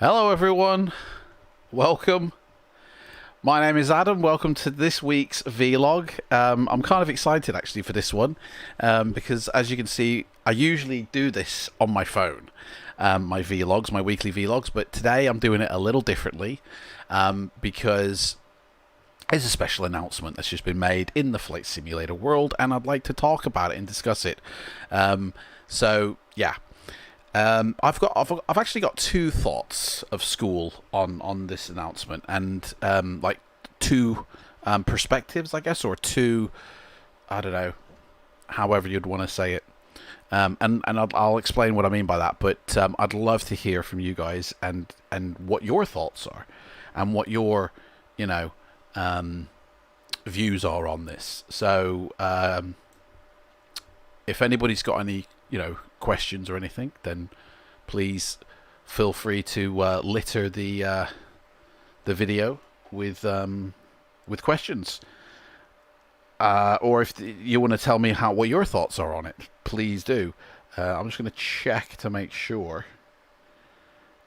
Hello everyone, welcome. My name is Adam, welcome to this week's vlog. I'm kind of excited actually for this one because as you can see I usually do this on my phone, my vlogs, my weekly vlogs, but today I'm doing it a little differently because it's a special announcement that's just been made in the flight simulator world and I'd like to talk about it and discuss it. So yeah. I've actually got two thoughts of school on this announcement, and like two perspectives, I guess, or two, I don't know, however you'd want to say it. And I'll explain what I mean by that. But I'd love to hear from you guys and what your thoughts are, and what your views are on this. So if anybody's got any questions or anything, then please feel free to litter the video with questions, or if you want to tell me what your thoughts are on it, please do. I'm just going to check to make sure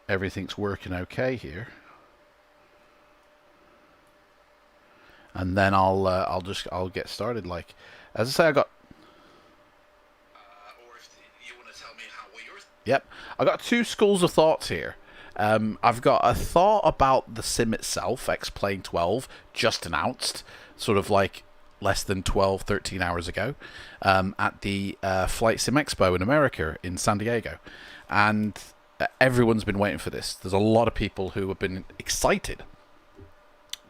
everything's working okay here, and then I'll get started. Like, as I say, I got. Yep, I got two schools of thoughts here. I've got a thought about the sim itself, Xplane12, just announced, sort of like less than 13 hours ago, at the Flight Sim Expo in America, in San Diego. And everyone's been waiting for this. There's a lot of people who have been excited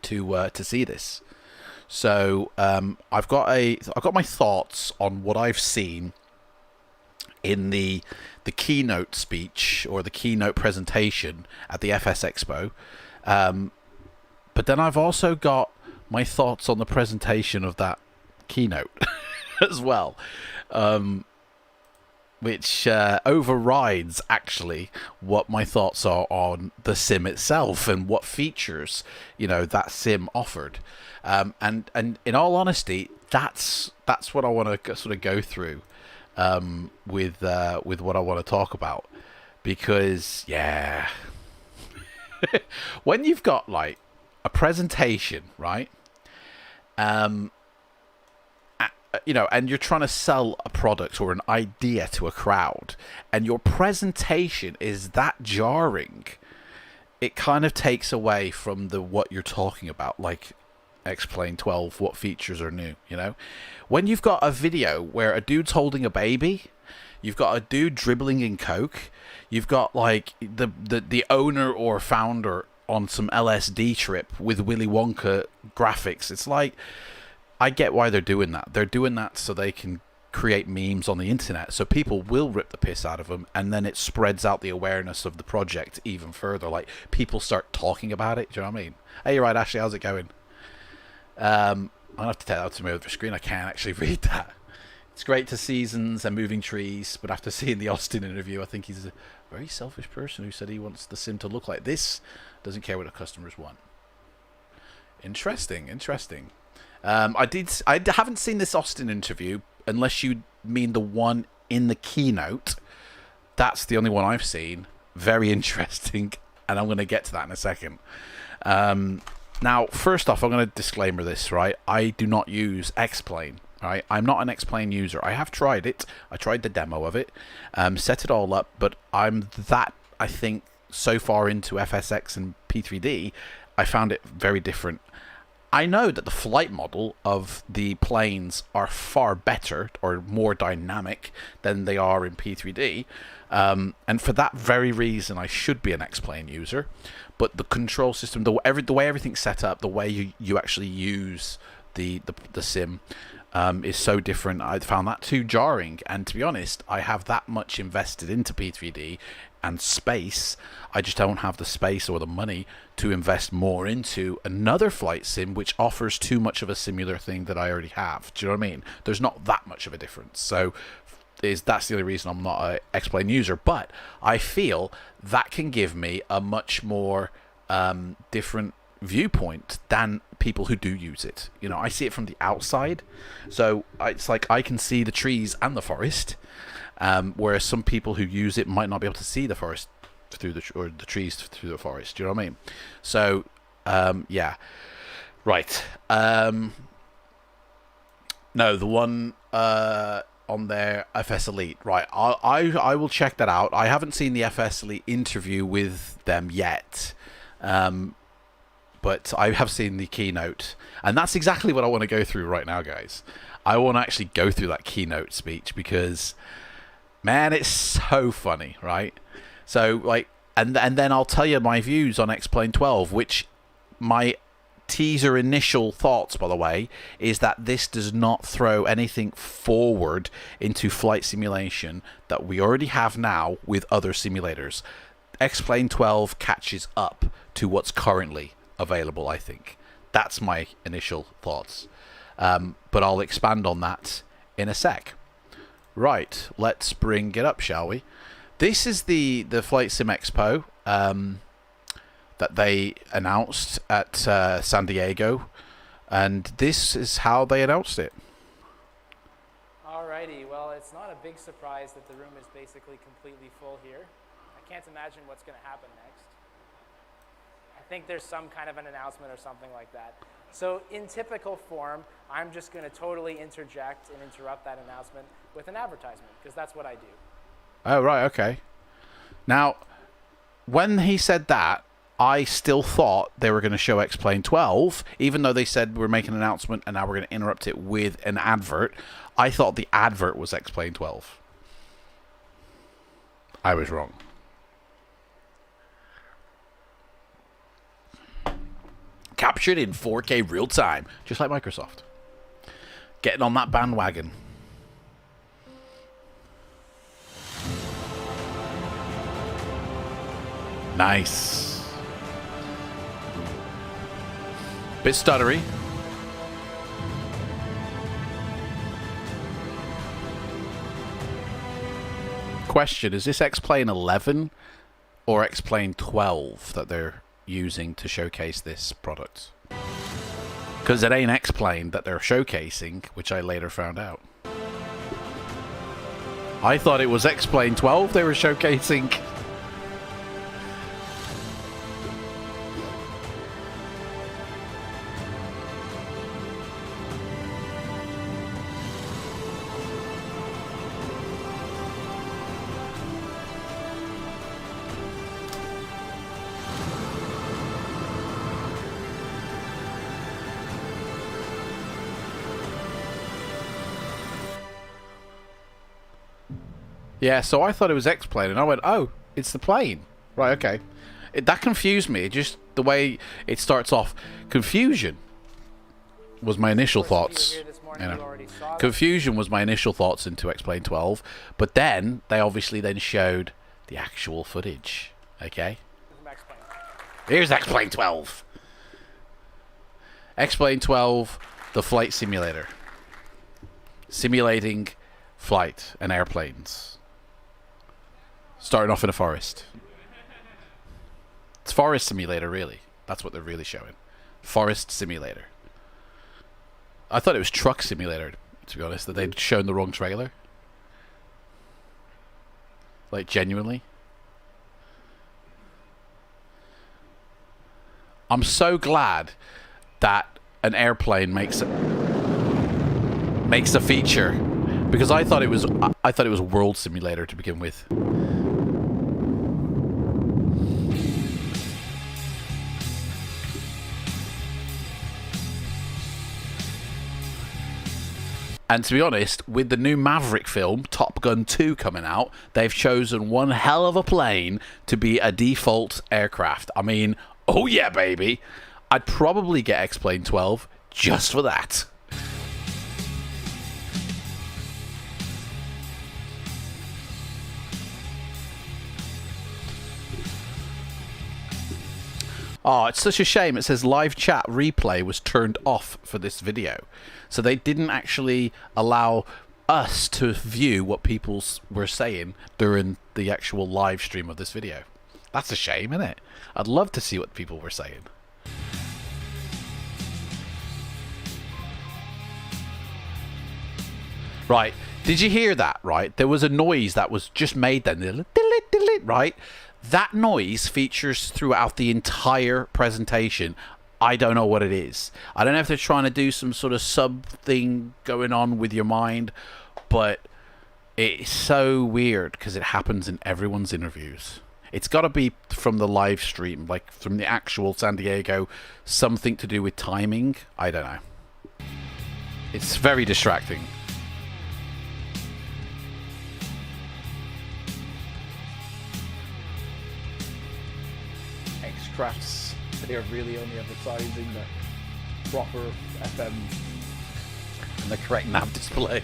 to see this. So I've got my thoughts on what I've seen in the keynote speech or the keynote presentation at the FS Expo, but then I've also got my thoughts on the presentation of that keynote as well, which overrides actually what my thoughts are on the sim itself and what features that sim offered, and in all honesty, that's what I want to sort of go through with what I want to talk about, because yeah, when you've got like a presentation, right, and you're trying to sell a product or an idea to a crowd, and your presentation is that jarring, it kind of takes away from what you're talking about, like Xplane12, what features are new, When you've got a video where a dude's holding a baby, you've got a dude dribbling in coke, you've got like the owner or founder on some LSD trip with Willy Wonka graphics. It's like, I get why they're doing that. They're doing that so they can create memes on the internet, so people will rip the piss out of them, and then it spreads out the awareness of the project even further. Like, people start talking about it. Do you know what I mean? Hey, you're right, Ashley, how's it going? I'm gonna have to take that out to my other screen. I can't actually read that. It's great to seasons and moving trees, but after seeing the Austin interview, I think he's a very selfish person who said he wants the sim to look like this, doesn't care what the customers want. Interesting. I haven't seen this Austin interview, unless you mean the one in the keynote. That's the only one I've seen. Very interesting, and I'm going to get to that in a second. Now, first off, I'm going to disclaimer this, right? I do not use Xplane, right? I'm not an Xplane user. I have tried it. I tried the demo of it, set it all up, but I think, so far into FSX and P3D, I found it very different. I know that the flight model of the planes are far better or more dynamic than they are in P3D, and for that very reason, I should be an Xplane user. But the control system, the way everything's set up, the way you actually use the sim is so different. I found that too jarring, and to be honest, I have that much invested into P3D and space. I just don't have the space or the money to invest more into another flight sim which offers too much of a similar thing that I already have. Do you know what I mean? There's not that much of a difference. So that's the only reason I'm not an Xplane user, but I feel that can give me a much more different viewpoint than people who do use it. I see it from the outside, so it's like I can see the trees and the forest, whereas some people who use it might not be able to see the forest through the trees through the forest. Do you know what I mean? So, yeah, right. No, the one on their FS Elite, right? I will check that out. I haven't seen the FS Elite interview with them yet, but I have seen the keynote, and that's exactly what I want to go through right now, guys. I want to actually go through that keynote speech because, man, it's so funny, right? So, like, and then I'll tell you my views on Xplane12, which my teaser initial thoughts, by the way, is that this does not throw anything forward into flight simulation that we already have now with other simulators. Xplane12 catches up to what's currently available, I think. That's my initial thoughts. But I'll expand on that in a sec. Right, let's bring it up, shall we? This is the Flight Sim Expo that they announced at San Diego, and this is how they announced it. Alrighty, well, it's not a big surprise that the room is basically completely full here. I can't imagine what's going to happen next. I think there's some kind of an announcement or something like that. So in typical form, I'm just going to totally interject and interrupt that announcement with an advertisement, because that's what I do. Oh, right, okay. Now, when he said that, I still thought they were going to show Xplane12, even though they said we're making an announcement and now we're going to interrupt it with an advert. I thought the advert was Xplane12. I was wrong. Captured in 4K real time, just like Microsoft. Getting on that bandwagon. Nice. Bit stuttery. Question, is this Xplane11 or Xplane12 that they're using to showcase this product? Because it ain't Xplane that they're showcasing, which I later found out. I thought it was Xplane12 they were showcasing. Yeah, so I thought it was Xplane, and I went, oh, it's the plane. Right, okay. That confused me. Just the way it starts off. Confusion was my initial thoughts. Confusion was my initial thoughts into Xplane12, but then they obviously then showed the actual footage. Okay? Here's Xplane12. Xplane12, the flight simulator. Simulating flight and airplanes. Starting off in a forest. It's Forest Simulator, really. That's what they're really showing. Forest Simulator. I thought it was Truck Simulator, to be honest, that they'd shown the wrong trailer. Like, genuinely. I'm so glad that an airplane makes a feature, because I thought it was World Simulator to begin with. And to be honest, with the new Maverick film, Top Gun 2, coming out, they've chosen one hell of a plane to be a default aircraft. I mean, oh yeah, baby. I'd probably get Xplane12 just for that. Oh, it's such a shame. It says live chat replay was turned off for this video. So they didn't actually allow us to view what people were saying during the actual live stream of this video. That's a shame, isn't it? I'd love to see what people were saying. Right, did you hear that, right? There was a noise that was just made then, right? That noise features throughout the entire presentation. I don't know what it is. I don't know if they're trying to do some sort of sub thing going on with your mind, but it's so weird because it happens in everyone's interviews. It's got to be from the live stream, like from the actual San Diego, something to do with timing. I don't know. It's very distracting. X-Crafts, they are really only advertising the proper FM and the correct nav display.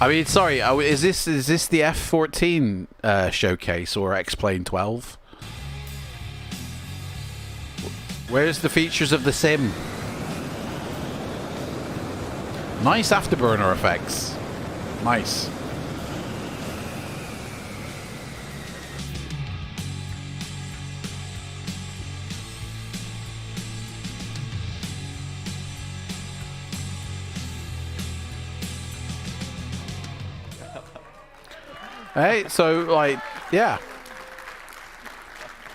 I mean, sorry, is this the F14 showcase or Xplane12? Where's the features of the sim? Nice afterburner effects. Nice. Hey, so, like, yeah.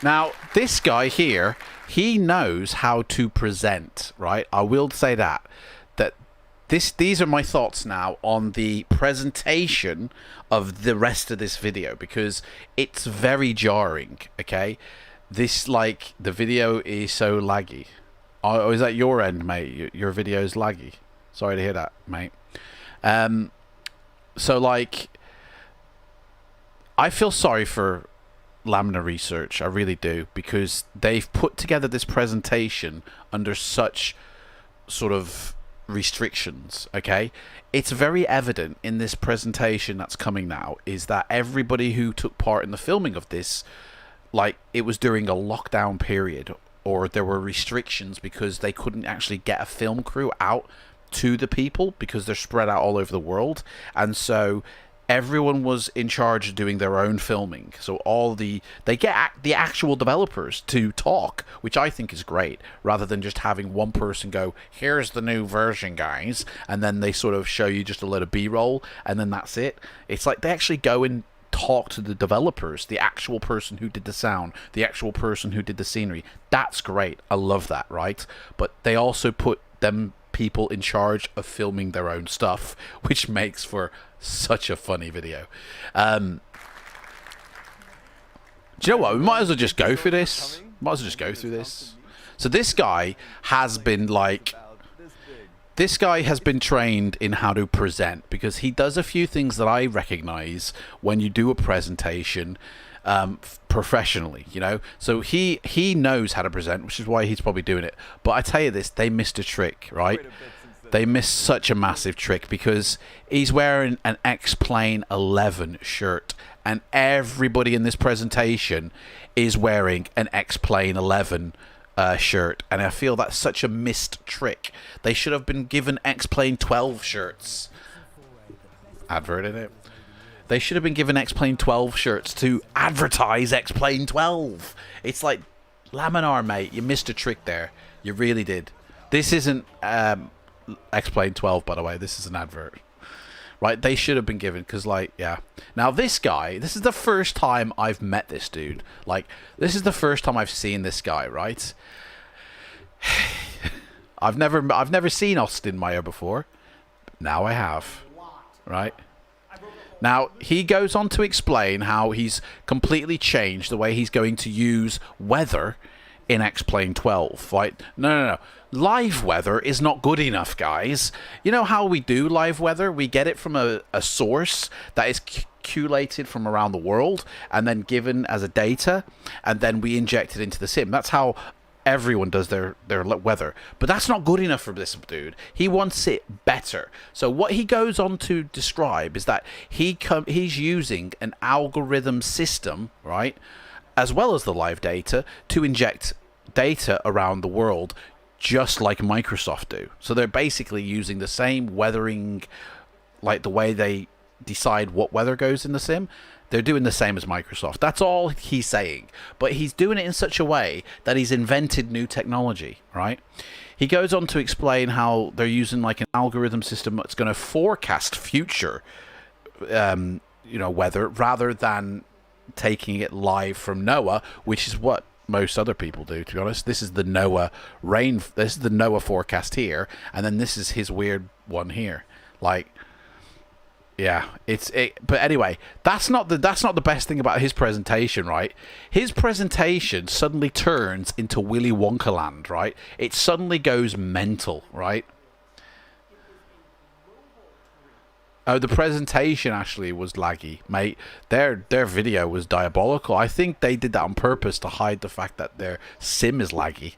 Now, this guy here, he knows how to present, right? I will say that. These are my thoughts now on the presentation of the rest of this video, because it's very jarring, okay? This, like, the video is so laggy. Oh, is that your end, mate? Your video is laggy. Sorry to hear that, mate. So, like, I feel sorry for Laminar Research, I really do, because they've put together this presentation under such sort of restrictions, okay? It's very evident in this presentation that's coming now is that everybody who took part in the filming of this, like, it was during a lockdown period, or there were restrictions because they couldn't actually get a film crew out to the people because they're spread out all over the world, and so everyone was in charge of doing their own filming. So they get the actual developers to talk, which I think is great, rather than just having one person go, here's the new version, guys, and then they sort of show you just a lot of B-roll, and then that's it. It's like they actually go and talk to the developers, the actual person who did the sound, the actual person who did the scenery. That's great. I love that, right? But they also put them people in charge of filming their own stuff, which makes for such a funny video. Do you know what? We might as well just go through this. So this guy has been trained in how to present, because he does a few things that I recognize when you do a presentation professionally, you know. So he knows how to present, which is why he's probably doing it. But I tell you this, they missed a trick, right? They missed such a massive trick, because he's wearing an Xplane12 shirt, and everybody in this presentation is wearing an Xplane11 shirt, and I feel that's such a missed trick. They should have been given Xplane12 shirts. Advert in it. They should have been given Xplane12 shirts to advertise Xplane12. It's like, Laminar, mate, you missed a trick there. You really did. This isn't Xplane12, by the way. This is an advert. Right? They should have been given, because, like, yeah. Now, this guy, this is the first time I've met this dude. Like, this is the first time I've seen this guy, right? I've never seen Austin Meyer before. Now I have. Right? Now, he goes on to explain how he's completely changed the way he's going to use weather in Xplane12, right? No. Live weather is not good enough, guys. You know how we do live weather? We get it from a source that is collated from around the world and then given as a data, and then we inject it into the sim. That's how everyone does their weather. But that's not good enough for this dude. He wants it better. So what he goes on to describe is that he's using an algorithm system, right, as well as the live data, to inject data around the world, just like Microsoft do. So they're basically using the same weathering, like the way they decide what weather goes in the sim. They're doing the same as Microsoft. That's all he's saying. But he's doing it in such a way that he's invented new technology, right? He goes on to explain how they're using like an algorithm system that's going to forecast future, weather, rather than taking it live from NOAA, which is what most other people do, to be honest. This is the NOAA rain. This is the NOAA forecast here, and then this is his weird one here. Like, yeah, but anyway, that's not the best thing about his presentation, right? His presentation suddenly turns into Willy Wonka land, right? It suddenly goes mental, right? Oh, the presentation actually was laggy, mate. Their video was diabolical. I think they did that on purpose to hide the fact that their sim is laggy.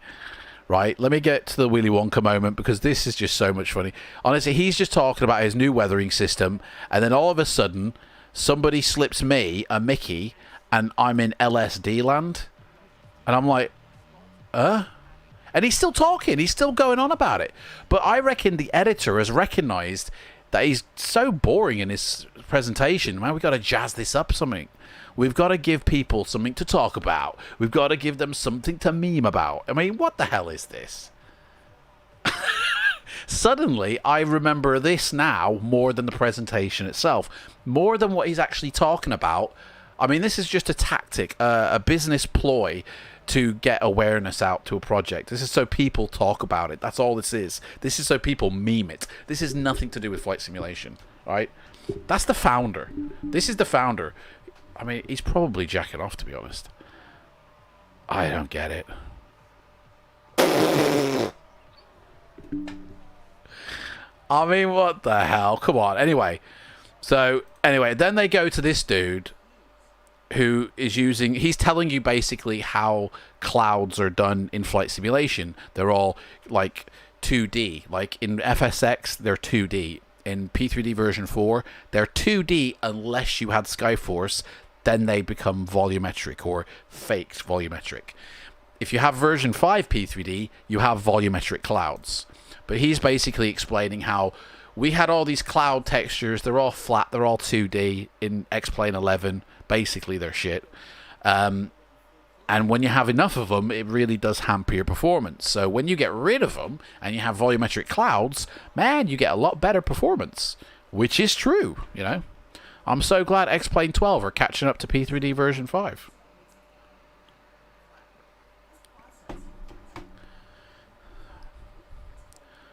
Right, let me get to the Willy Wonka moment, because this is just so much funny. Honestly, he's just talking about his new weathering system, and then all of a sudden, somebody slips me a Mickey, and I'm in LSD land. And I'm like, And he's still talking. He's still going on about it. But I reckon the editor has recognized that he's so boring in his presentation. Man, we got to jazz this up something. We've got to give people something to talk about. We've got to give them something to meme about. I mean, what the hell is this? Suddenly, I remember this now more than the presentation itself. More than what he's actually talking about. I mean, this is just a tactic, a business ploy to get awareness out to a project. This is so people talk about it. That's all this is. This is so people meme it. This is nothing to do with flight simulation, right? That's the founder. This is the founder. I mean, he's probably jacking off, to be honest. I don't get it. I mean, what the hell? Come on. Anyway, then they go to this dude who is he's telling you basically how clouds are done in flight simulation. They're all like 2D. Like in FSX, they're 2D. In P3D version 4, they're 2D unless you had Skyforce. Then they become volumetric or faked volumetric. If you have version 5 P3D, you have volumetric clouds. But he's basically explaining how we had all these cloud textures. They're all flat. They're all 2D in Xplane12. Basically, they're shit. And when you have enough of them, it really does hamper your performance. So when you get rid of them and you have volumetric clouds, man, you get a lot better performance. Which is true, you know. I'm so glad Xplane12 are catching up to P3D version 5.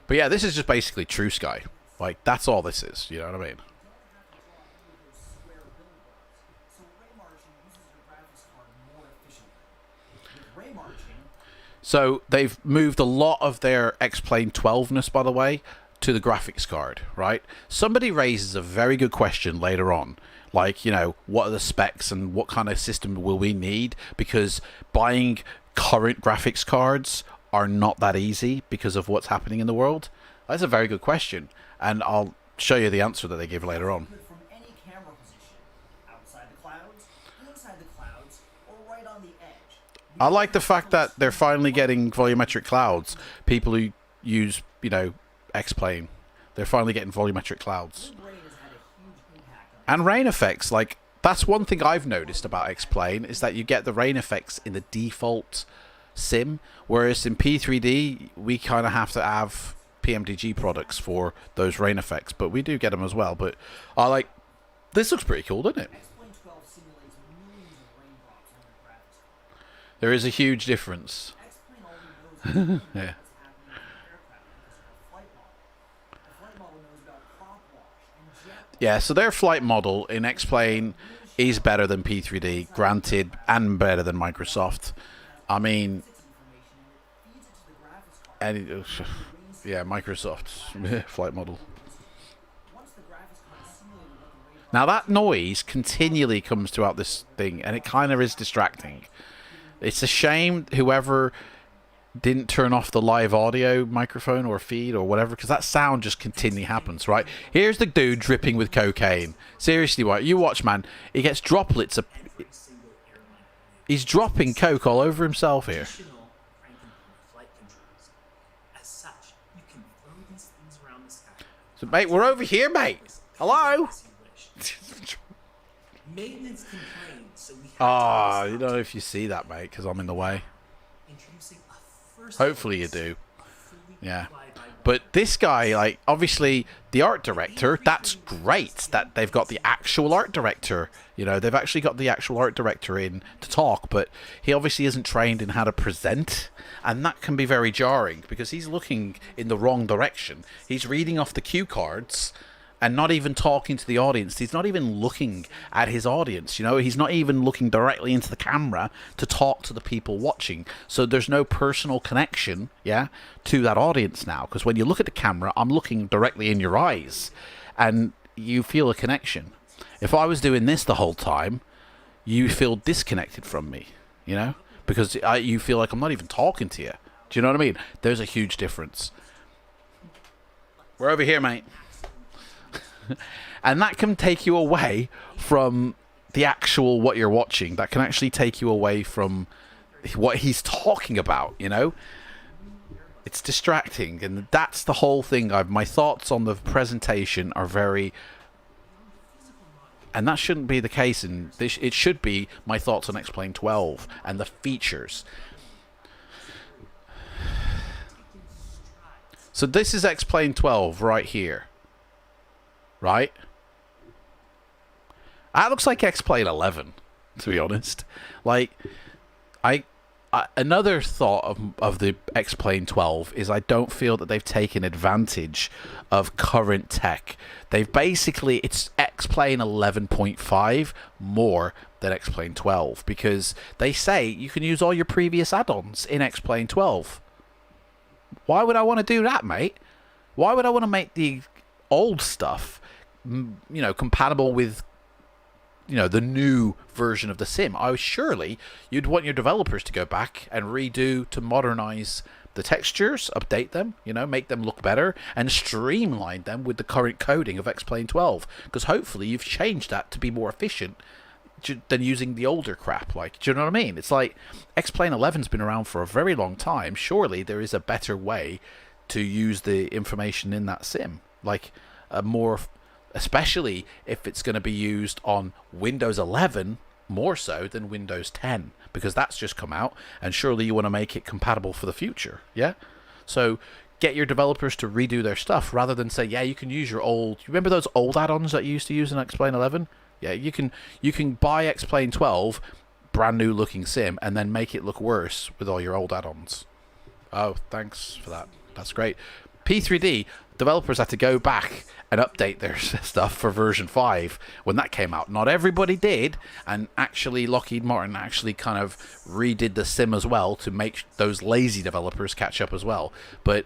But yeah, this is just basically True Sky. Like, that's all this is, you know what I mean? So they've moved a lot of their Xplane12ness, by the way, to the graphics card, right? Somebody raises a very good question later on, like, you know, what are the specs and what kind of system will we need? Because buying current graphics cards are not that easy because of what's happening in the world. That's a very good question, and I'll show you the answer that they give later on. From any camera position, outside the clouds, inside the clouds, or right on the edge. I like the fact that they're finally getting volumetric clouds. People who use, you know, Xplane, they're finally getting volumetric clouds. And rain effects, like, that's one thing I've noticed about Xplane, is that you get the rain effects in the default sim, whereas in P3D, we kind of have to have PMDG products for those rain effects, but we do get them as well. But I like, this looks pretty cool, doesn't it? There is a huge difference. Yeah. Yeah, so their flight model in Xplane is better than P3D, granted, and better than Microsoft. I mean, yeah, Microsoft's flight model. Now that noise continually comes throughout this thing, and it kind of is distracting. It's a shame whoever didn't turn off the live audio microphone or feed or whatever, because that sound just continually happens, right? Here's the dude dripping with cocaine. Seriously, what? You watch, man. He gets droplets of... He's dropping coke all over himself here. So, mate, we're over here, mate. Hello? Ah, you don't know if you see that, mate, because I'm in the way. Hopefully you do. Yeah. But this guy, like, obviously the art director, that's great that they've got the actual art director. You know, they've actually got the actual art director in to talk, but he obviously isn't trained in how to present. And that can be very jarring because he's looking in the wrong direction. He's reading off the cue cards and not even talking to the audience. He's not even looking at his audience, you know. He's not even looking directly into the camera to talk to the people watching. So there's no personal connection, yeah, to that audience now. Because when you look at the camera, I'm looking directly in your eyes and you feel a connection. If I was doing this the whole time, you feel disconnected from me, you know, because you feel like I'm not even talking to you. Do you know what I mean? There's a huge difference. We're over here, mate. And that can take you away from the actual what you're watching. That can actually take you away from what he's talking about, you know? It's distracting, and that's the whole thing. My thoughts on the presentation are very... And that shouldn't be the case, and it should be my thoughts on Xplane12 and the features. So this is Xplane12 right here. Right? That looks like Xplane11, to be honest. Like, another thought of the Xplane12 is I don't feel that they've taken advantage of current tech. They've basically, it's Xplane 11.5 more than Xplane 12 because they say you can use all your previous add-ons in Xplane 12. Why would I want to do that, mate? Why would I want to make the old stuff, you know, compatible with, you know, the new version of the sim? Surely you'd want your developers to go back and redo to modernize the textures, update them, you know, make them look better and streamline them with the current coding of Xplane 12, because hopefully you've changed that to be more efficient than using the older crap. Like, do you know what I mean? It's like Xplane 11's been around for a very long time. Surely there is a better way to use the information in that sim, like a more, especially if it's going to be used on Windows 11 more so than Windows 10, because that's just come out, and surely you want to make it compatible for the future, yeah? So get your developers to redo their stuff rather than say, yeah, you can use your old... You remember those old add-ons that you used to use in Xplane 11? Yeah, you can buy Xplane 12, brand new looking sim, and then make it look worse with all your old add-ons. Oh, thanks for that. That's great. P3D, developers had to go back and update their stuff for version 5 when that came out. Not everybody did, and actually Lockheed Martin actually kind of redid the sim as well to make those lazy developers catch up as well. But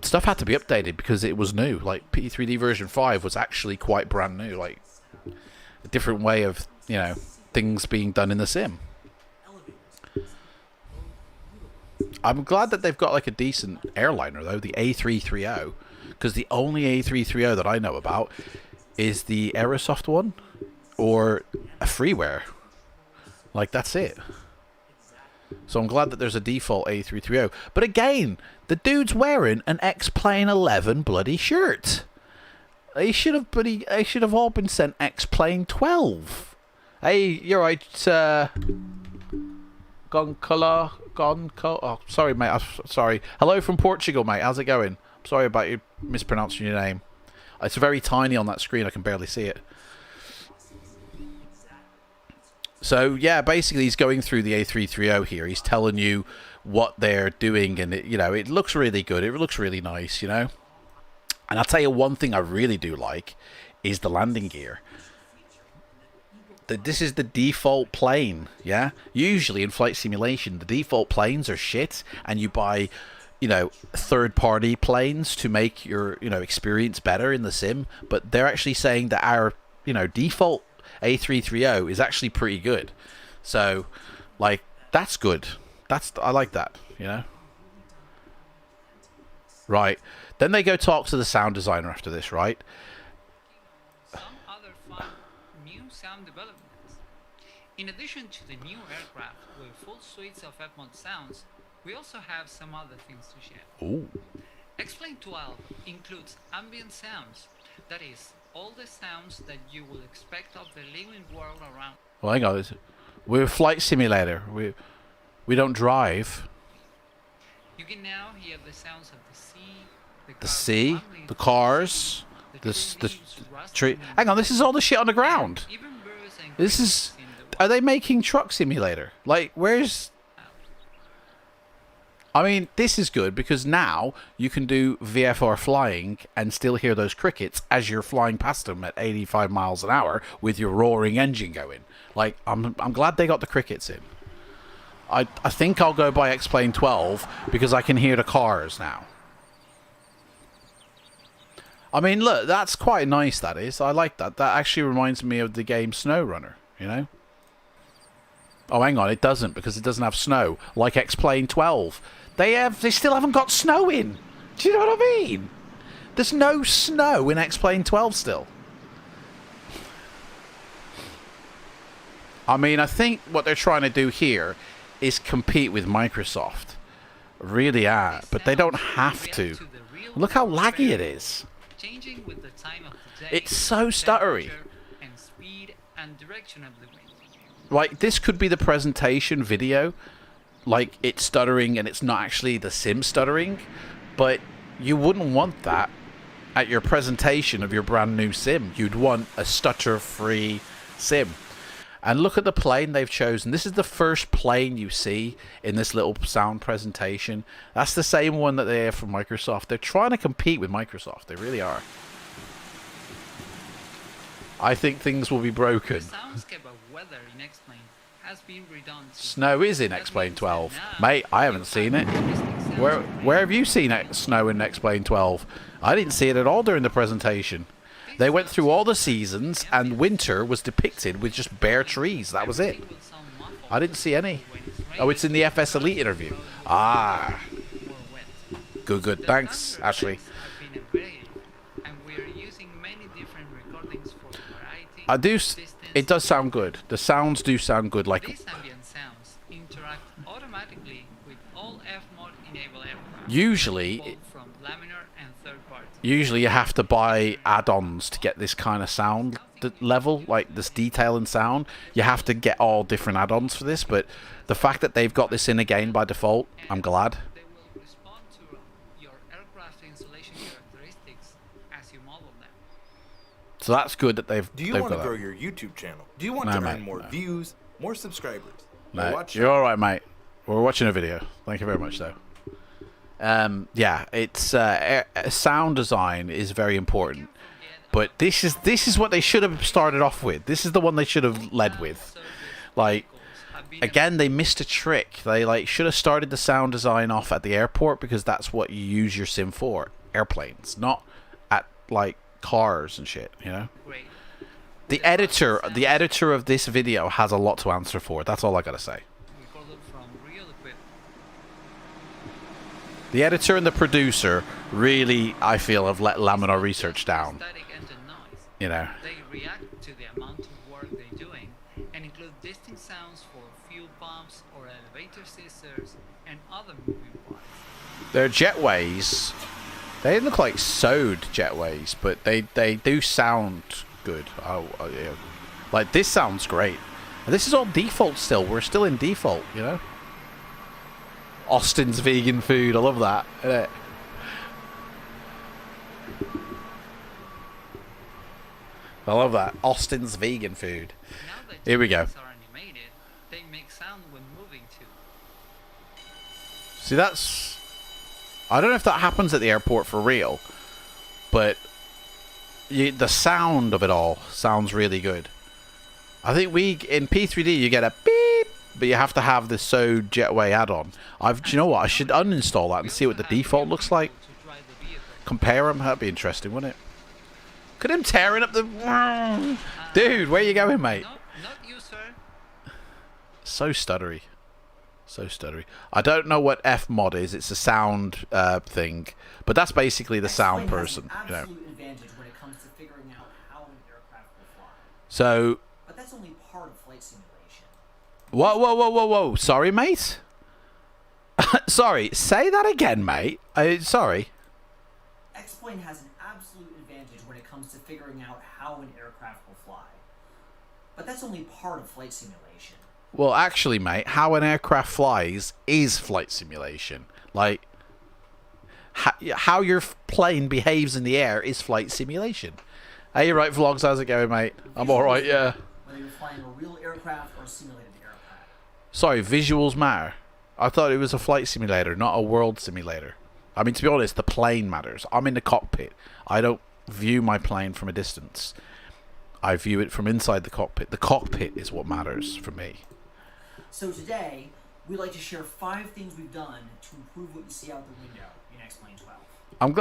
stuff had to be updated because it was new. Like P3D version 5 was actually quite brand new, like a different way of, you know, things being done in the sim. I'm glad that they've got like a decent airliner though, the A330, because the only A330 that I know about is the Aerosoft one or a freeware. Like, that's it. So I'm glad that there's a default A330. But again, the dude's wearing an Xplane 11 bloody shirt. They should have all been sent Xplane 12. Hey, you're right, oh, sorry, mate. I'm sorry. Hello from Portugal, mate. How's it going? I'm sorry about you mispronouncing your name. It's very tiny on that screen. I can barely see it. So, yeah, basically he's going through the A330 here. He's telling you what they're doing, and, you know, it looks really good. It looks really nice, you know. And I'll tell you one thing I really do like is the landing gear. This is the default plane, yeah? Usually in flight simulation, the default planes are shit, and you buy, you know, third-party planes to make your, you know, experience better in the sim. But they're actually saying that our, you know, default A330 is actually pretty good. So, like, that's good. I like that, you know? Right. Then they go talk to the sound designer after this, right? Some other fun new sound developments. In addition to the new aircraft with full suites of F-mod sounds, we also have some other things to share. Ooh. Xplane12 includes ambient sounds, that is, all the sounds that you will expect of the living world around. Well, hang on. We're a flight simulator. We don't drive. You can now hear the sounds of the sea, the sea, the cars, the tree. Hang on, this is all the shit on the ground. This is. Are they making Truck Simulator? Like, where's? I mean, this is good because now you can do VFR flying and still hear those crickets as you're flying past them at 85 miles an hour with your roaring engine going. Like, I'm glad they got the crickets in. I think I'll go buy Xplane12 because I can hear the cars now. I mean, look, that's quite nice, that is. I like that. That actually reminds me of the game SnowRunner, you know? Oh, hang on, it doesn't because it doesn't have snow, like Xplane12. They still haven't got snow in. Do you know what I mean? There's no snow in Xplane12 still. I mean, I think what they're trying to do here is compete with Microsoft. Really are, but they don't have to. Look how laggy it is. It's so stuttery. Like, this could be the presentation video. Like, it's stuttering and it's not actually the sim stuttering. But you wouldn't want that at your presentation of your brand new sim. You'd want a stutter-free sim. And look at the plane they've chosen. This is the first plane you see in this little sound presentation. That's the same one that they have from Microsoft. They're trying to compete with Microsoft. They really are. I think things will be broken. Snow is in Xplane12. Mate, I haven't seen it. Where have you seen snow in Xplane12? I didn't see it at all during the presentation. They went through all the seasons, and winter was depicted with just bare trees. That was it. I didn't see any. Oh, it's in the FS Elite interview. Ah. Good, good. Thanks, Ashley. I do. It does sound good. The sounds do sound good. Like, usually you have to buy add-ons to get this kind of sound level, like this detail and sound. You have to get all different add-ons for this, but the fact that they've got this in again by default, I'm glad. So that's good that they've. Do you want to grow your YouTube channel? Do you want to earn more views, more subscribers? No, you're all right, mate. We're watching a video. Thank you very much, though. Yeah, it's sound design is very important, but this is what they should have started off with. This is the one they should have led with. Like, again, they missed a trick. They should have started the sound design off at the airport because that's what you use your sim for, airplanes, not at like cars and shit, you know. The editor of this video has a lot to answer for. That's all I gotta say. The editor and the producer really, I feel, have let Laminar Research down. You know. They react to the amount of work they're doing and include distinct sounds for fuel pumps or elevator scissors and other moving parts. Their jetways, they look like sewed jetways, but they do sound good. Yeah. Like, this sounds great. And this is all default still. We're still in default, you know. Austin's vegan food. I love that. Isn't it? I love that. Austin's vegan food. Here we go. Animated, they make sound when moving too. See, that's... I don't know if that happens at the airport for real, but the sound of it all sounds really good. I think in P3D you get a beep, but you have to have the sewed jetway add-on. Do you know what? I should uninstall that and see what the default looks like. Compare them. That'd be interesting, wouldn't it? Look at him tearing up the... Dude, where you going, mate? Not you, sir. So stuttery. So stuttery. I don't know what Fmod is. It's a sound thing. But that's basically the sound person, you know. Advantage when it comes to figuring out how an aircraft will fly. So... But that's only part of flight simulation. Whoa. Sorry, mate? Sorry, say that again, mate. Sorry. Xplane has an absolute advantage when it comes to figuring out how an aircraft will fly. But that's only part of flight simulation. Well, actually, mate, how an aircraft flies is flight simulation. Like, how your plane behaves in the air is flight simulation. Hey, you right, Vlogs? How's it going, mate? I'm all right, yeah. Whether you're flying a real aircraft or a simulated aircraft. Sorry, visuals matter. I thought it was a flight simulator, not a world simulator. I mean, to be honest, the plane matters. I'm in the cockpit. I don't view my plane from a distance. I view it from inside the cockpit. The cockpit is what matters for me. So today, we'd like to share 5 things we've done to improve what you see out the window in Xplane12. I'm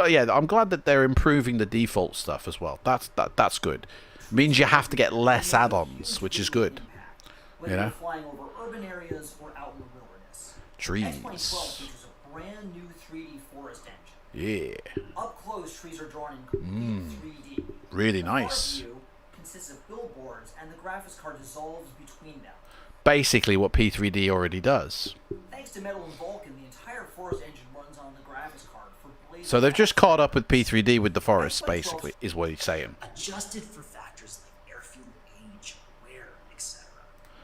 glad that they're improving the default stuff as well. That's good. It means you have to get less add-ons, which is good. Whether you're flying over urban areas or out in the wilderness. Trees. Xplane12 features a brand new 3D forest engine. Yeah. Up close, trees are drawn in complete 3D. Really The nice. far view consists of billboards, and the graphics card dissolves between them. Basically what P3D already does. Thanks to Metal and Vulcan, the entire forest engine runs on the graphics card for blades. So they've just caught up with P3D with the forests, basically, is what he's saying. Adjusted for factors like airfield age, wear, etc.,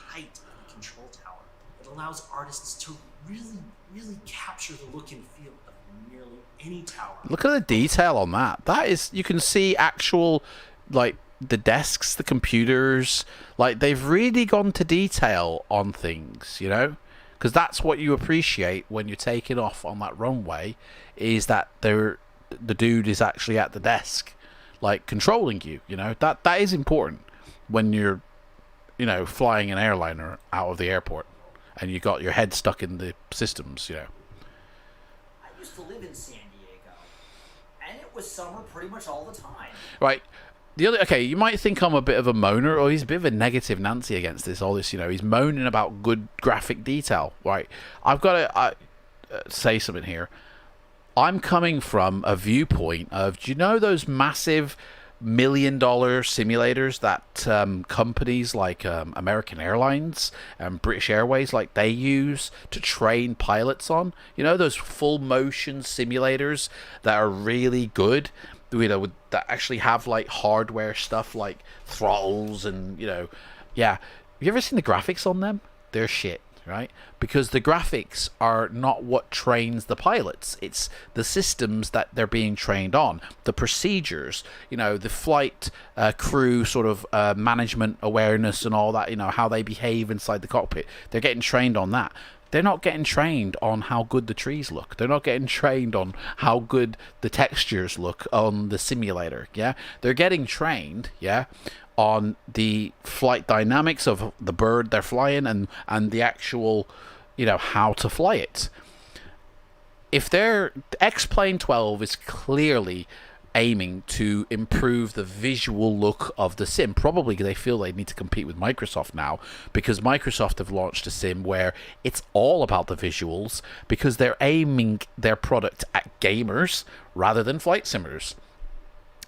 height of the control tower. It allows artists to really capture the look and feel of nearly any tower. Look at the detail on that. That is, you can see actual, like, the desks, the computers, like they've really gone to detail on things, you know, because that's what you appreciate when you're taking off on that runway, is that the dude is actually at the desk, like controlling you, you know. That is important when you're, you know, flying an airliner out of the airport and you got your head stuck in the systems, you know. I used to live in San Diego, and it was summer pretty much all the time. Right. Okay, you might think I'm a bit of a moaner, or he's a bit of a negative Nancy against all this, you know. He's moaning about good graphic detail, right? I've got to say something here. I'm coming from a viewpoint of, do you know those massive $1 million simulators that companies like American Airlines and British Airways, like, they use to train pilots on? You know, those full motion simulators that are really good, you know, that actually have like hardware stuff like throttles and, you know, yeah. Have you ever seen the graphics on them? They're shit, right? Because the graphics are not what trains the pilots. It's the systems that they're being trained on, the procedures, you know, the flight crew sort of management awareness and all that, you know, how they behave inside the cockpit. They're getting trained on that. They're not getting trained on how good the trees look. They're not getting trained on how good the textures look on the simulator, yeah? They're getting trained, yeah, on the flight dynamics of the bird they're flying and the actual, you know, how to fly it. If they're... Xplane12 is clearly aiming to improve the visual look of the sim. Probably they feel they need to compete with Microsoft now, because Microsoft have launched a sim where it's all about the visuals, because they're aiming their product at gamers rather than flight simmers.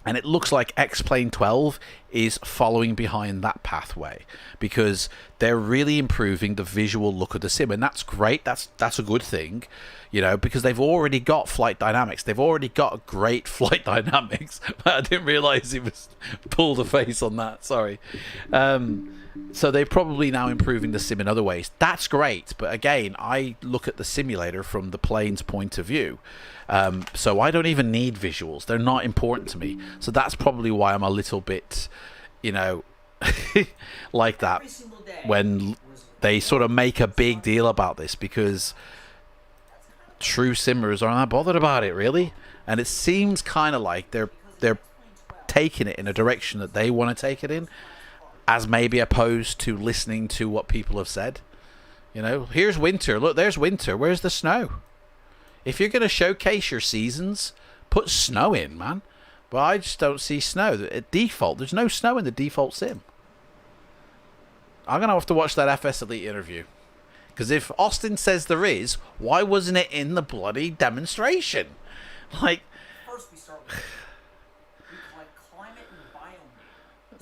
And it looks like Xplane12 is following behind that pathway, because they're really improving the visual look of the sim, and that's great. That's a good thing, you know, because they've already got flight dynamics. They've already got great flight dynamics. I didn't realize he was pulled a face on that. Sorry. So they're probably now improving the sim in other ways. That's great, but again, I look at the simulator from the plane's point of view. So I don't even need visuals. They're not important to me. So that's probably why I'm a little bit, you know, like that when they sort of make a big deal about this, because true simmers aren't that bothered about it, really. And it seems kind of like they're taking it in a direction that they want to take it in, as maybe opposed to listening to what people have said. You know, here's winter. Look, there's winter. Where's the snow? If you're going to showcase your seasons, put snow in, man. But I just don't see snow. At default, there's no snow in the default sim. I'm going to have to watch that FS Elite interview. Because if Austin says there is, why wasn't it in the bloody demonstration? Like... First we start with we collect climate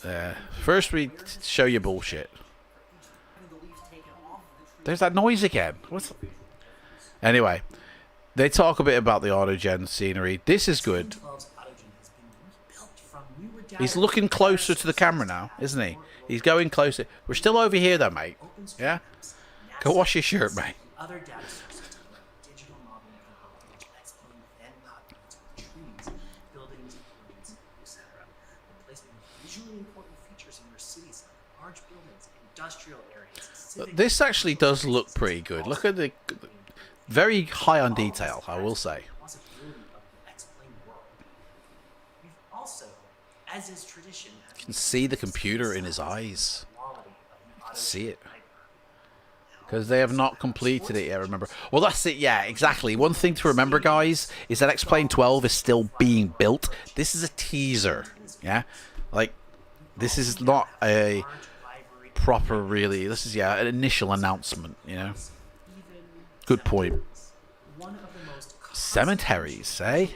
and biome. First we show you bullshit. The leaves taken off of the tree. There's that noise again. What's... Anyway, they talk a bit about the autogen scenery. This is good. He's looking closer to the camera now, isn't he? He's going closer. We're still over here though, mate. Yeah? Go wash your shirt, mate. Other data sources like digital modeling technology, Xplane then populates with trees visually important features in your cities, large buildings, industrial areas. This actually does look pretty good. Look at the very high on detail, I will say. Possibility of the Xplane world. We've also, as is tradition, You can see the computer in his eyes. See it. Because they have not completed it yet, remember. Well, that's it, yeah, exactly. One thing to remember, guys, is that Xplane12 is still being built. This is a teaser, yeah? Like, this is not a proper, really... This is, yeah, an initial announcement, you know? Good point. Cemeteries, eh?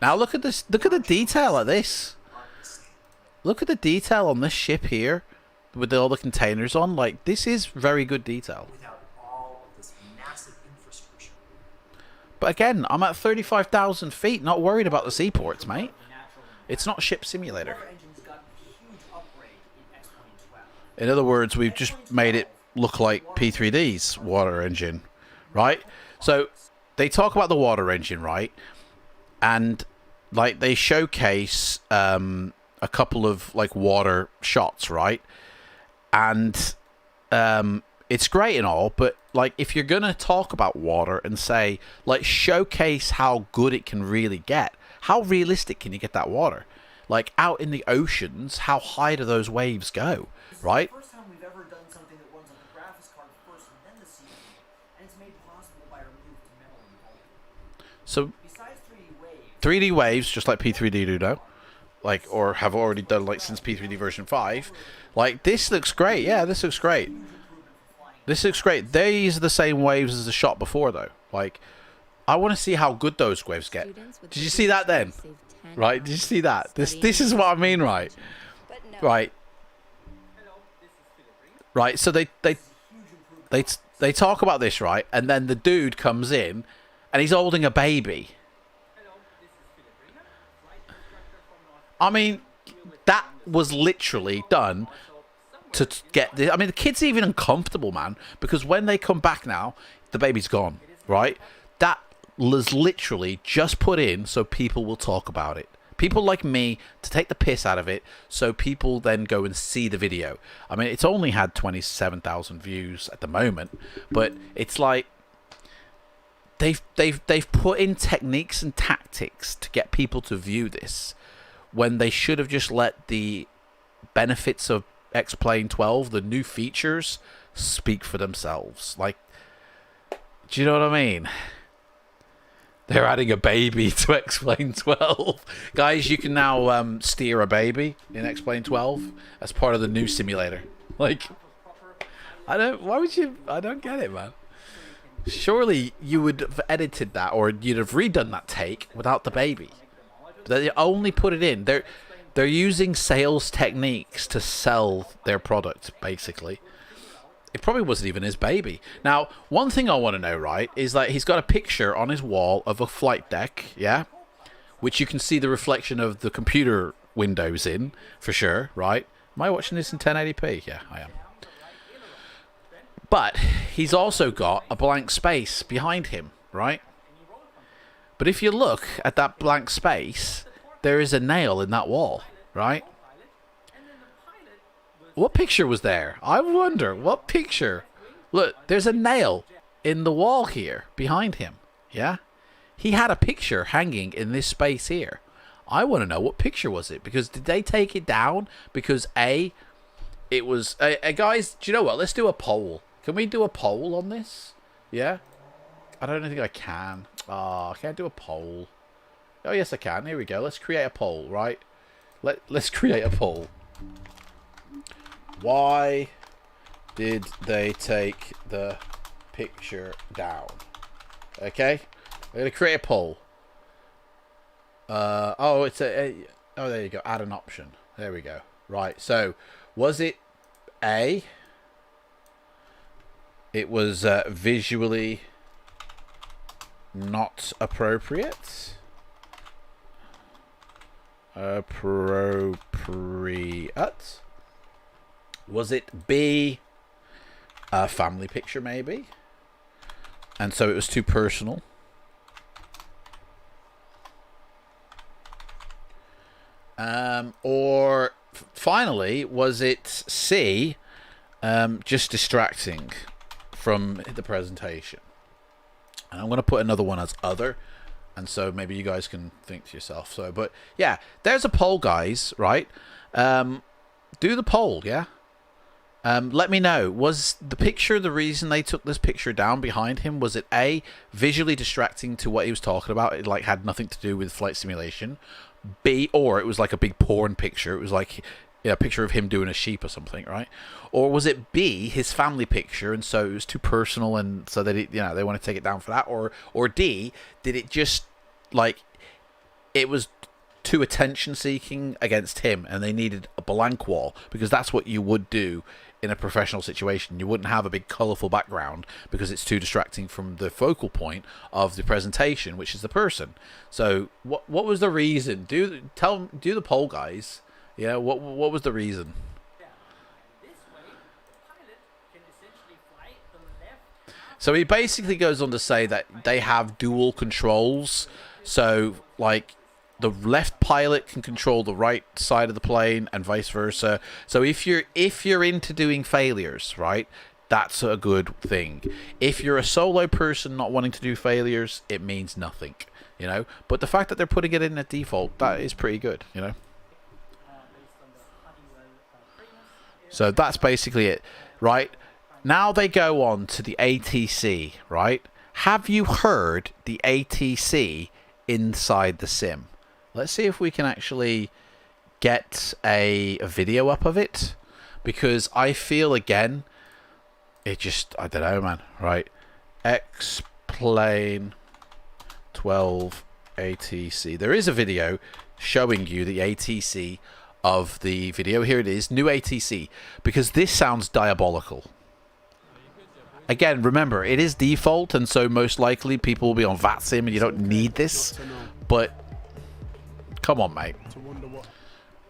Now, look at this. Look at the detail of this. Look at the detail on this ship here. With all the containers on, like, this is very good detail. But again, I'm at 35,000 feet, not worried about the seaports, mate. It's not Ship Simulator. In other words, we've just made it look like P3D's water engine, right? So, they talk about the water engine, right? And, like, they showcase a couple of, like, water shots, right? And it's great and all, but like if you're gonna talk about water and say like showcase how good it can really get, how realistic can you get that water? Like out in the oceans, how high do those waves go? Right? It's the first time we've ever done something that runs on the graphics card first and then the CPU, and it's made possible by our move to metal and gold. So Besides 3D waves, just like P3D do now, like or have already done like since P3D version 5. Like, this looks great. Yeah, this looks great. This looks great. These are the same waves as the shot before, though. Like, I want to see how good those waves get. Did you see that then? Right? Did you see that? This is what I mean, right? Right. Right, so they talk about this, right? And then the dude comes in, and he's holding a baby. I mean... That was literally done to get the... I mean, the kid's even uncomfortable, man. Because when they come back now, the baby's gone, right? That was literally just put in so people will talk about it. People like me to take the piss out of it so people then go and see the video. I mean, it's only had 27,000 views at the moment. But it's like... They've put in techniques and tactics to get people to view this. When they should have just let the benefits of Xplane12, the new features, speak for themselves. Like, do you know what I mean? They're adding a baby to Xplane12. Guys, you can now steer a baby in Xplane12 as part of the new simulator. Like, I don't get it, man. Surely you would have edited that or you'd have redone that take without the baby. They only put it in. They're using sales techniques to sell their product, basically. It probably wasn't even his baby. Now, one thing I want to know, right, is that he's got a picture on his wall of a flight deck, yeah? Which you can see the reflection of the computer windows in, for sure, right? Am I watching this in 1080p? Yeah, I am. But he's also got a blank space behind him, right? But if you look at that blank space, there is a nail in that wall, right? What picture was there? I wonder, what picture? Look, there's a nail in the wall here, behind him, yeah? He had a picture hanging in this space here. I want to know, what picture was it? Because did they take it down? Because A, it was... guys, do you know what? Let's do a poll. Can we do a poll on this? Yeah? I don't think I can. Oh, I can't do a poll. Oh, yes, I can. Here we go. Let's create a poll, right? Let's create a poll. Why did they take the picture down? Okay? We're going to create a poll. Oh, it's oh, there you go. Add an option. There we go. Right. So, was it A? It was visually... not appropriate. Appropriate. Was it B, a family picture maybe? And so it was too personal. Or finally, was it C, just distracting from the presentation? And I'm going to put another one as other, and so maybe you guys can think to yourself. So, but yeah, there's a poll, guys, right? Do the poll, yeah? Let me know, was the picture the reason they took this picture down behind him? Was it A, visually distracting to what he was talking about? It like had nothing to do with flight simulation. B, or it was like a big porn picture. It was like a picture of him doing a sheep or something, right? Or was it B, his family picture, and so it was too personal, and so that they want to take it down for that? Or D, did it just like it was too attention seeking against him, and they needed a blank wall, because that's what you would do in a professional situation. You wouldn't have a big colorful background because it's too distracting from the focal point of the presentation, which is the person. So what was the reason? Do the poll, guys. Yeah, what was the reason? Yeah. And this way, the pilot can essentially fly the left. So he basically goes on to say that they have dual controls. So like the left pilot can control the right side of the plane and vice versa. So if you're into doing failures, right, that's a good thing. If you're a solo person not wanting to do failures, it means nothing, But the fact that they're putting it in a default, that is pretty good, So that's basically it, right? Now they go on to the ATC, right? Have you heard the ATC inside the sim? Let's see if we can actually get a video up of it, because I feel, again, it just, I don't know, man, right? Xplane12 ATC. There is a video showing you the ATC of the video. Here it is, new ATC, because this sounds diabolical. Again, remember, it is default, and so most likely people will be on VATSIM, and you don't need this, but come on, mate.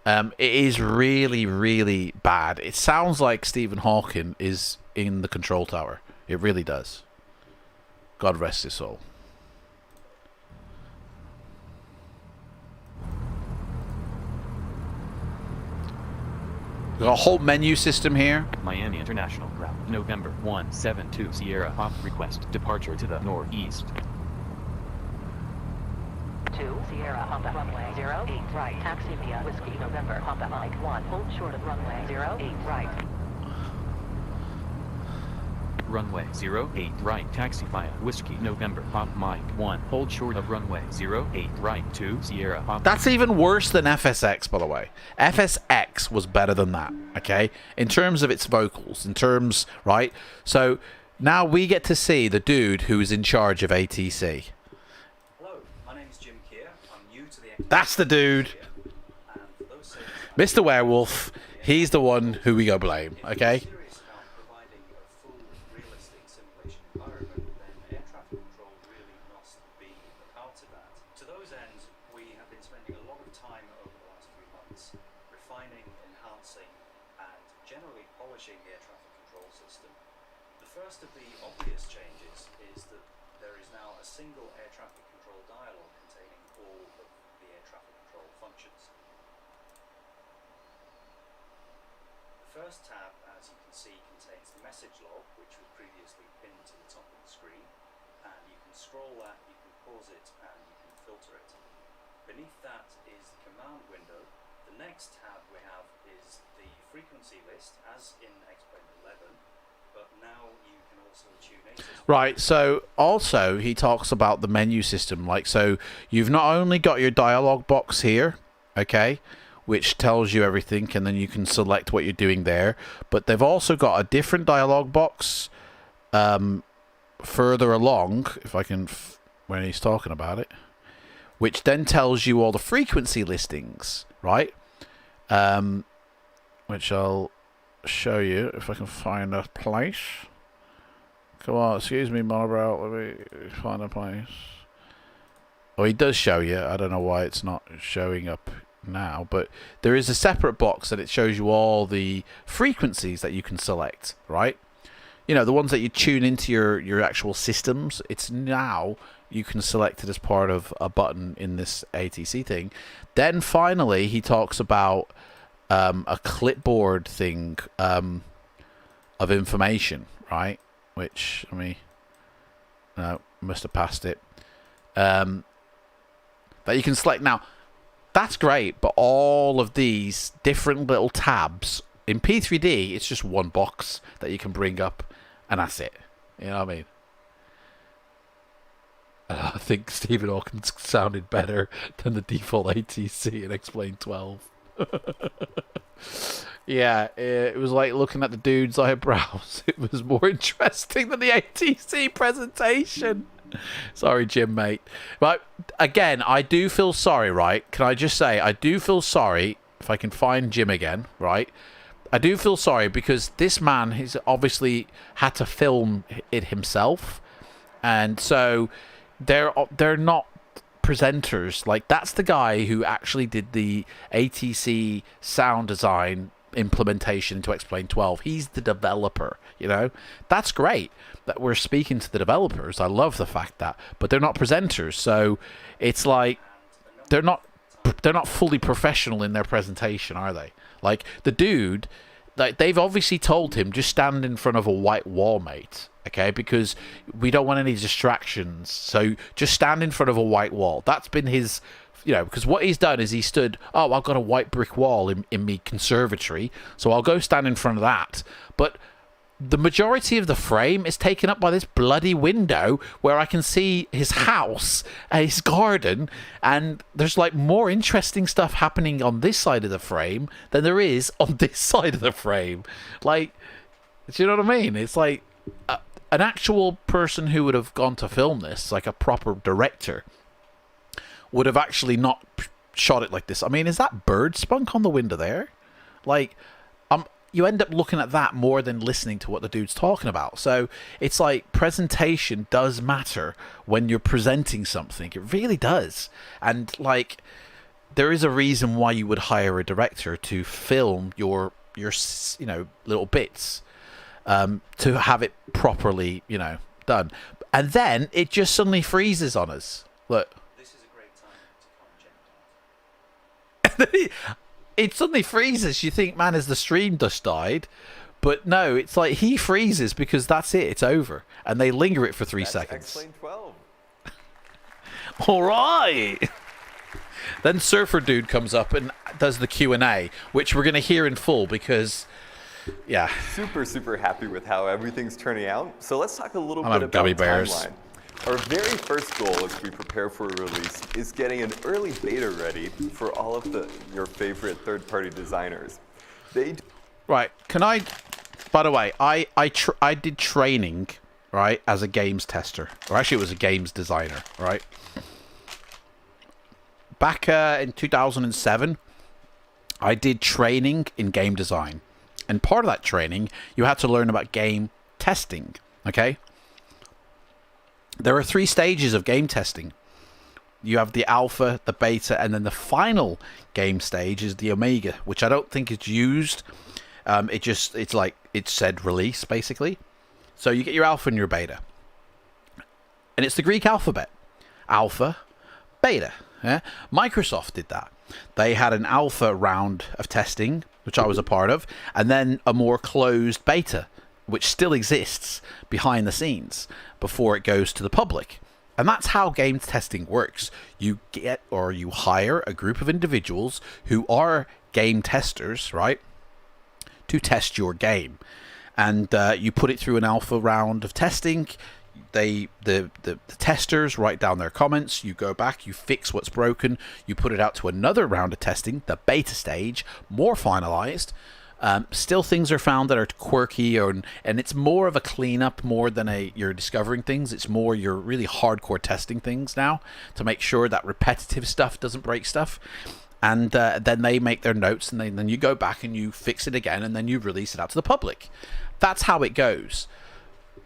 It is really, really bad. It sounds like Stephen Hawking is in the control tower. It really does. God rest his soul. We've got a whole menu system here. Miami International Ground, November 172 Sierra Hop request departure to the northeast. 2 Sierra Honda runway 08 right taxi via Whiskey November Honda Mike 1 hold short of runway 08 right. Runway 08 right taxi via Whiskey November Hop Mike 1 hold short of runway 08 right to Sierra Hop. That's even worse than FSX, by the way. FSX was better than that, okay? In terms of its vocals, right? So now we get to see the dude who is in charge of ATC. Hello, my name is Jim Keir. I'm new to the... That's the dude. Mr. Werewolf, he's the one who we go blame, okay? First of the obvious changes is that there is now a single air traffic control dialog containing all of the air traffic control functions. The first tab, as you can see, contains the message log, which was previously pinned to the top of the screen, and you can scroll that, you can pause it, and you can filter it. Beneath that is the command window. The next tab we have is the frequency list, as in Xplane12. But now you can also tune ATIS. Right, so also he talks about the menu system. Like, so you've not only got your dialog box here, okay, which tells you everything, and then you can select what you're doing there, but they've also got a different dialog box further along, if I can, when he's talking about it, which then tells you all the frequency listings, right? Which I'll show you if I can find a place. Come on, excuse me, monobrow, let me find a place. Oh, he does show you. I don't know why it's not showing up now, but there is a separate box that it shows you all the frequencies that you can select, right? The ones that you tune into your actual systems. It's now you can select it as part of a button in this ATC thing. Then finally, he talks about a clipboard thing of information, right? Which, I mean, no, must have passed it. That you can select. Now, that's great, but all of these different little tabs in P3D, it's just one box that you can bring up, and that's it. You know what I mean? I think Stephen Hawkins sounded better than the default ATC in Xplane12. Yeah, it was like looking at the dude's eyebrows. It was more interesting than the ATC presentation. Sorry, Jim, mate. But again, I do feel sorry, right? Can I just say, I do feel sorry, if I can find Jim again, right? I do feel sorry because this man has obviously had to film it himself. And so they're not presenters. Like, that's the guy who actually did the ATC sound design implementation into Xplane12. He's the developer, you know? That's great that we're speaking to the developers. I love the fact that, but they're not presenters. So it's like they're not fully professional in their presentation, are they? Like, the dude, like, they've obviously told him, just stand in front of a white wall, mate. Okay, because we don't want any distractions. So just stand in front of a white wall. That's been his, you know, because what he's done is he stood, oh, I've got a white brick wall in me conservatory, so I'll go stand in front of that. But the majority of the frame is taken up by this bloody window where I can see his house, his garden, and there's like more interesting stuff happening on this side of the frame than there is on this side of the frame. Like, do you know what I mean? It's like an actual person who would have gone to film this, like a proper director, would have actually not shot it like this. I mean, is that bird spunk on the window there? Like, you end up looking at that more than listening to what the dude's talking about. So it's like presentation does matter when you're presenting something. It really does. And like, there is a reason why you would hire a director to film your you know, little bits, to have it properly, you know, done. And then it just suddenly freezes on us. Look. This is a great time to come check. It suddenly freezes. You think, man, has the stream just died? But no, it's like he freezes because that's it. It's over. And they linger it for 3 seconds. Xplane12. All right. Then Surfer Dude comes up and does the Q&A, which we're going to hear in full because, yeah. Super happy with how everything's turning out. So let's talk a little bit about gummy bears. timeline. Our very first goal as we prepare for a release is getting an early beta ready for all of your favorite third-party designers. Right, can I, by the way, I did training, right, as a games tester, or actually it was a games designer, right? Back in 2007, I did training in game design. And part of that training, you had to learn about game testing, okay? There are 3 stages of game testing. You have the alpha, the beta, and then the final game stage is the omega, which I don't think is used. It's like it said release, basically. So you get your alpha and your beta. And it's the Greek alphabet. Alpha, beta. Yeah? Microsoft did that. They had an alpha round of testing, which I was a part of, and then a more closed beta, which still exists behind the scenes before it goes to the public. And that's how game testing works. You get, or you hire a group of individuals who are game testers, right, to test your game. And you put it through an alpha round of testing. The testers write down their comments. You go back, you fix what's broken. You put it out to another round of testing, the beta stage, more finalized. Still things are found that are quirky, and it's more of a cleanup more than you're discovering things. It's more you're really hardcore testing things now to make sure that repetitive stuff doesn't break stuff. And then they make their notes, and then you go back and you fix it again, and then you release it out to the public. That's how it goes.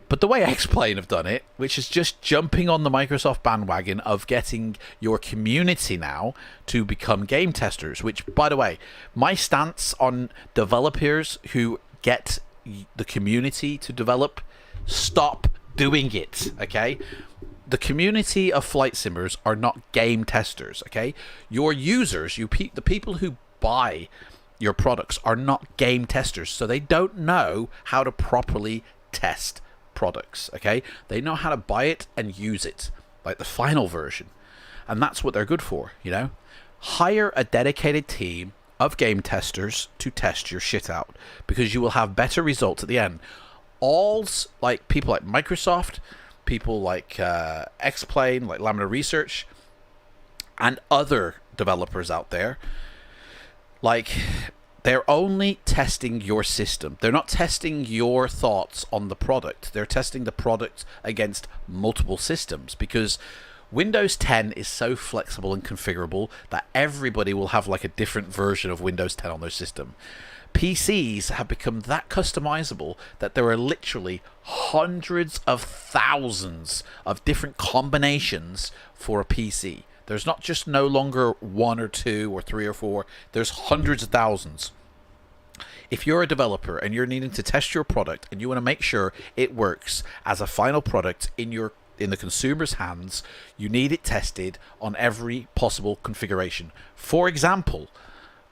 But the way Xplane have done it, which is just jumping on the Microsoft bandwagon of getting your community now to become game testers, which, by the way, my stance on developers who get the community to develop, stop doing it, okay? the community of flight simmers are not game testers, okay? Your users, the people who buy your products are not game testers, so they don't know how to properly test products, okay? They know how to buy it and use it, like the final version. And that's what they're good for, you know? Hire a dedicated team of game testers to test your shit out, because you will have better results at the end. All's like people like Microsoft, people like Xplane, like Laminar Research, and other developers out there, like, they're only testing your system. They're not testing your thoughts on the product. They're testing the product against multiple systems, because Windows 10 is so flexible and configurable that everybody will have like a different version of Windows 10 on their system. PCs have become that customizable that there are literally hundreds of thousands of different combinations for a PC. There's not just no longer one or two or three or four. There's hundreds of thousands. If you're a developer and you're needing to test your product and you want to make sure it works as a final product in the consumer's hands, you need it tested on every possible configuration. For example,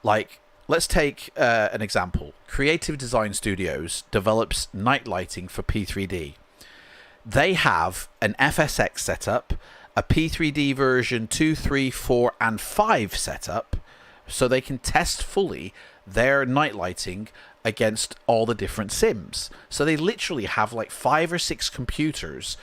like, let's take an example. Creative Design Studios develops night lighting for P3D. They have an FSX setup, a P3D version 2, 3, 4, and 5 setup, so they can test fully their night lighting against all the different sims. So they literally have like 5 or 6 computers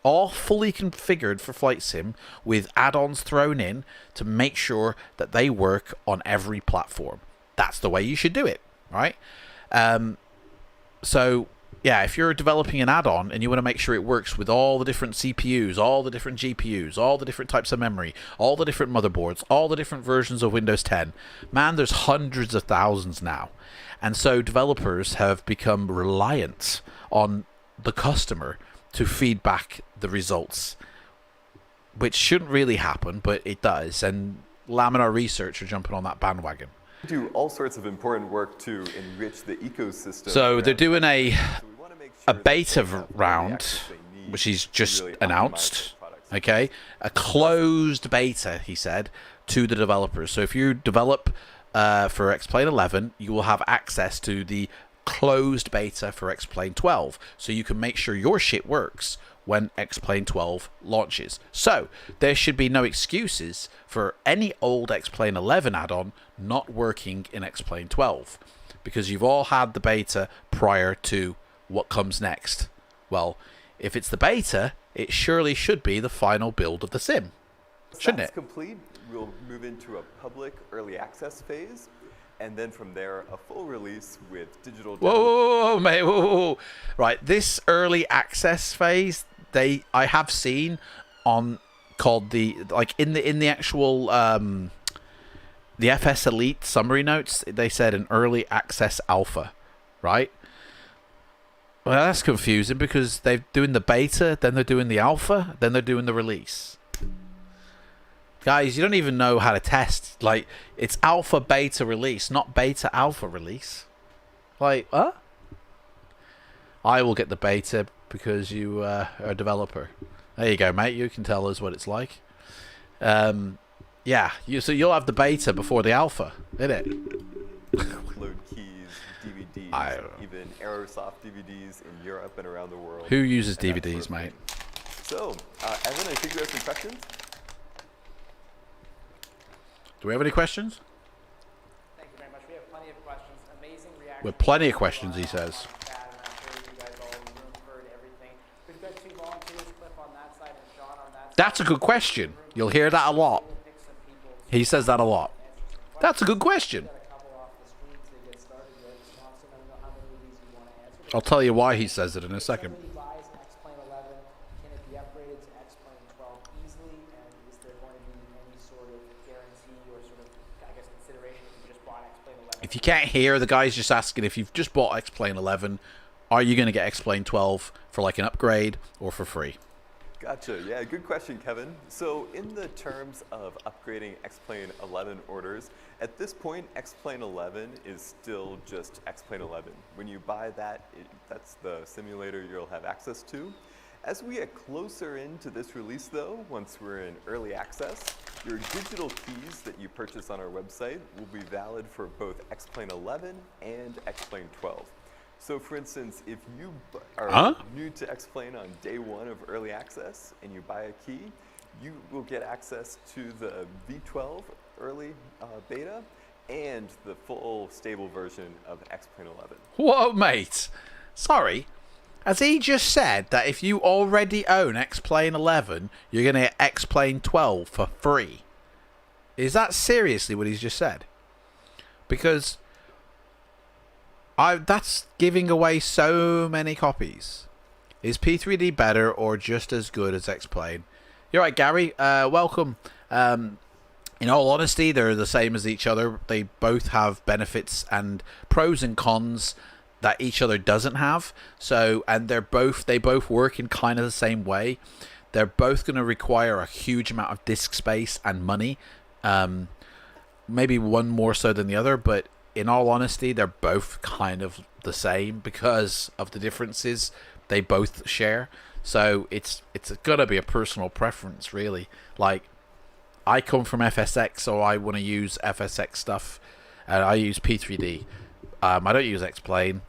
all fully configured for Flight Sim with add-ons thrown in to make sure that they work on every platform. That's the way you should do it, right? So yeah, if you're developing an add-on and you want to make sure it works with all the different CPUs, all the different GPUs, all the different types of memory, all the different motherboards, all the different versions of Windows 10, man, there's hundreds of thousands now. And so developers have become reliant on the customer to feed back the results, which shouldn't really happen, but it does. And Laminar Research are jumping on that bandwagon. Do all sorts of important work to enrich the ecosystem. So they're doing a beta round, which he's just announced, okay? A closed beta, he said, to the developers. So if you develop for Xplane12, you will have access to the closed beta for Xplane12, so you can make sure your shit works when Xplane12 launches. So there should be no excuses for any old Xplane11 add-on not working in Xplane12, because you've all had the beta prior to what comes next. Well, if it's the beta, it surely should be the final build of the sim, shouldn't it? Complete, we'll move into a public early access phase, and then from there, a full release with digital. Whoa, mate, whoa. Right, this early access phase, I have seen on called the, like, in the actual the FS Elite summary notes, they said an early access alpha, right? Well, that's confusing because they're doing the beta, then they're doing the alpha, then they're doing the release. Guys, you don't even know how to test. Like, it's alpha, beta, release, not beta, alpha, release. Like, what? I will get the beta because you are a developer. There you go, mate. You can tell us what it's like. Yeah, so you'll have the beta before the alpha, innit? Load keys, DVDs, even Aerosoft DVDs in Europe and around the world. Who uses DVDs, mate? So, Evan, I think you have some questions. Do we have any questions? Thank you very much. We have plenty of questions. Amazing reaction. With plenty of questions, he says. We've got 2 volunteers, Cliff on that side and Sean on that side. That's a good question. You'll hear that a lot. He says that a lot. That's a good question. I'll tell you why he says it in a second. If you can't hear, the guy's just asking if you've just bought Xplane11, are you going to get Xplane12 for like an upgrade or for free? Gotcha. Yeah, good question, Kevin. So in the terms of upgrading Xplane11 orders, at this point, Xplane11 is still just Xplane11. When you buy that, that's the simulator you'll have access to. As we get closer into this release though, once we're in early access, your digital keys that you purchase on our website will be valid for both Xplane11 and Xplane12. So for instance, if you are new to Xplane on day 1 of early access and you buy a key, you will get access to the V12 early beta and the full stable version of Xplane11. Whoa, mate. Sorry. Has he just said that if you already own Xplane11, you're going to get Xplane12 for free? Is that seriously what he's just said? Because that's giving away so many copies. Is P3D better or just as good as Xplane? You're right, Gary. Welcome. In all honesty, they're the same as each other. They both have benefits and pros and cons that each other doesn't have. So, and they both work in kind of the same way. They're both going to require a huge amount of disk space and money. Maybe one more so than the other, but in all honesty, they're both kind of the same because of the differences they both share. So it's going to be a personal preference, really. Like, I come from FSX, so I want to use FSX stuff, and I use P3D. I don't use Xplane,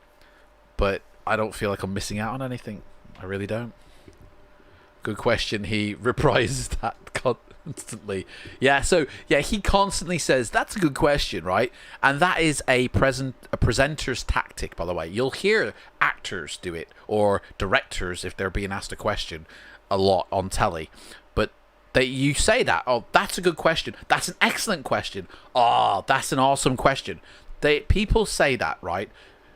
but I don't feel like I'm missing out on anything. I really don't. Good question. He reprises that constantly. Yeah, so yeah, he constantly says that's a good question, right? And that is a presenter's tactic, by the way. You'll hear actors do it, or directors if they're being asked a question a lot on telly. But you say that, oh, that's a good question. That's an excellent question. Oh, that's an awesome question. People say that, right,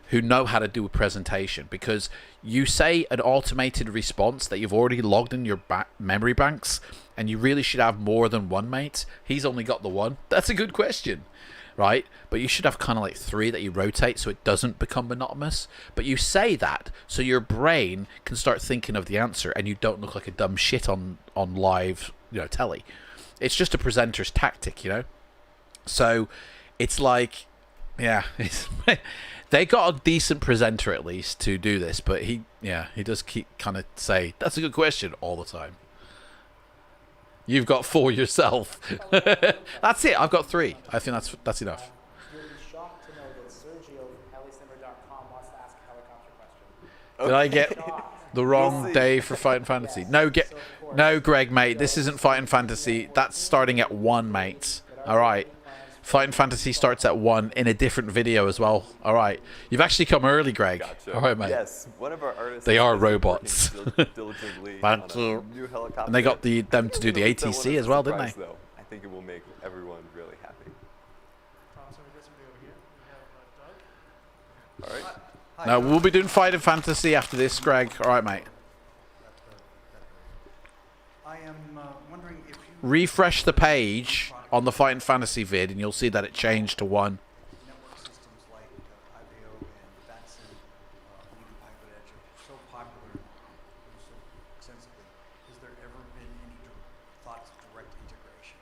who know how to do a presentation, because you say an automated response that you've already logged in your memory banks, and you really should have more than one, mate. He's only got the one. That's a good question, right? But you should have kind of like 3 that you rotate so it doesn't become monotonous. But you say that so your brain can start thinking of the answer, and you don't look like a dumb shit on live, telly. It's just a presenter's tactic, So it's like, yeah, they got a decent presenter at least to do this, but he does keep kind of say that's a good question all the time. You've got 4 yourself. That's it. I've got 3. I think that's enough. You'll be shocked to know that Sergio from HeliSimmer.com wants to ask a helicopter question. Did I get the wrong day for Fighting Fantasy? Yes. No, Greg, mate. This isn't Fighting Fantasy. That's starting at 1, mate. All right. Fighting Fantasy starts at 1 in a different video as well. All right. You've actually come early, Greg. Gotcha. All right, mate. Yes, one of our artists. They are robots. Diligently Thank on you. a new helicopter. And they got them to do the ATC as well, didn't they? Though. I think it will make everyone really happy. All right. No, we'll be doing Fighting Fantasy after this, Greg. All right, mate. I am wondering if you Refresh the page on the Fighting Fantasy vid, and you'll see that it changed to 1. network systems like IVO and Batson, even Pipelet Edge are so popular so extensively. Has there ever been any thoughts of direct integration?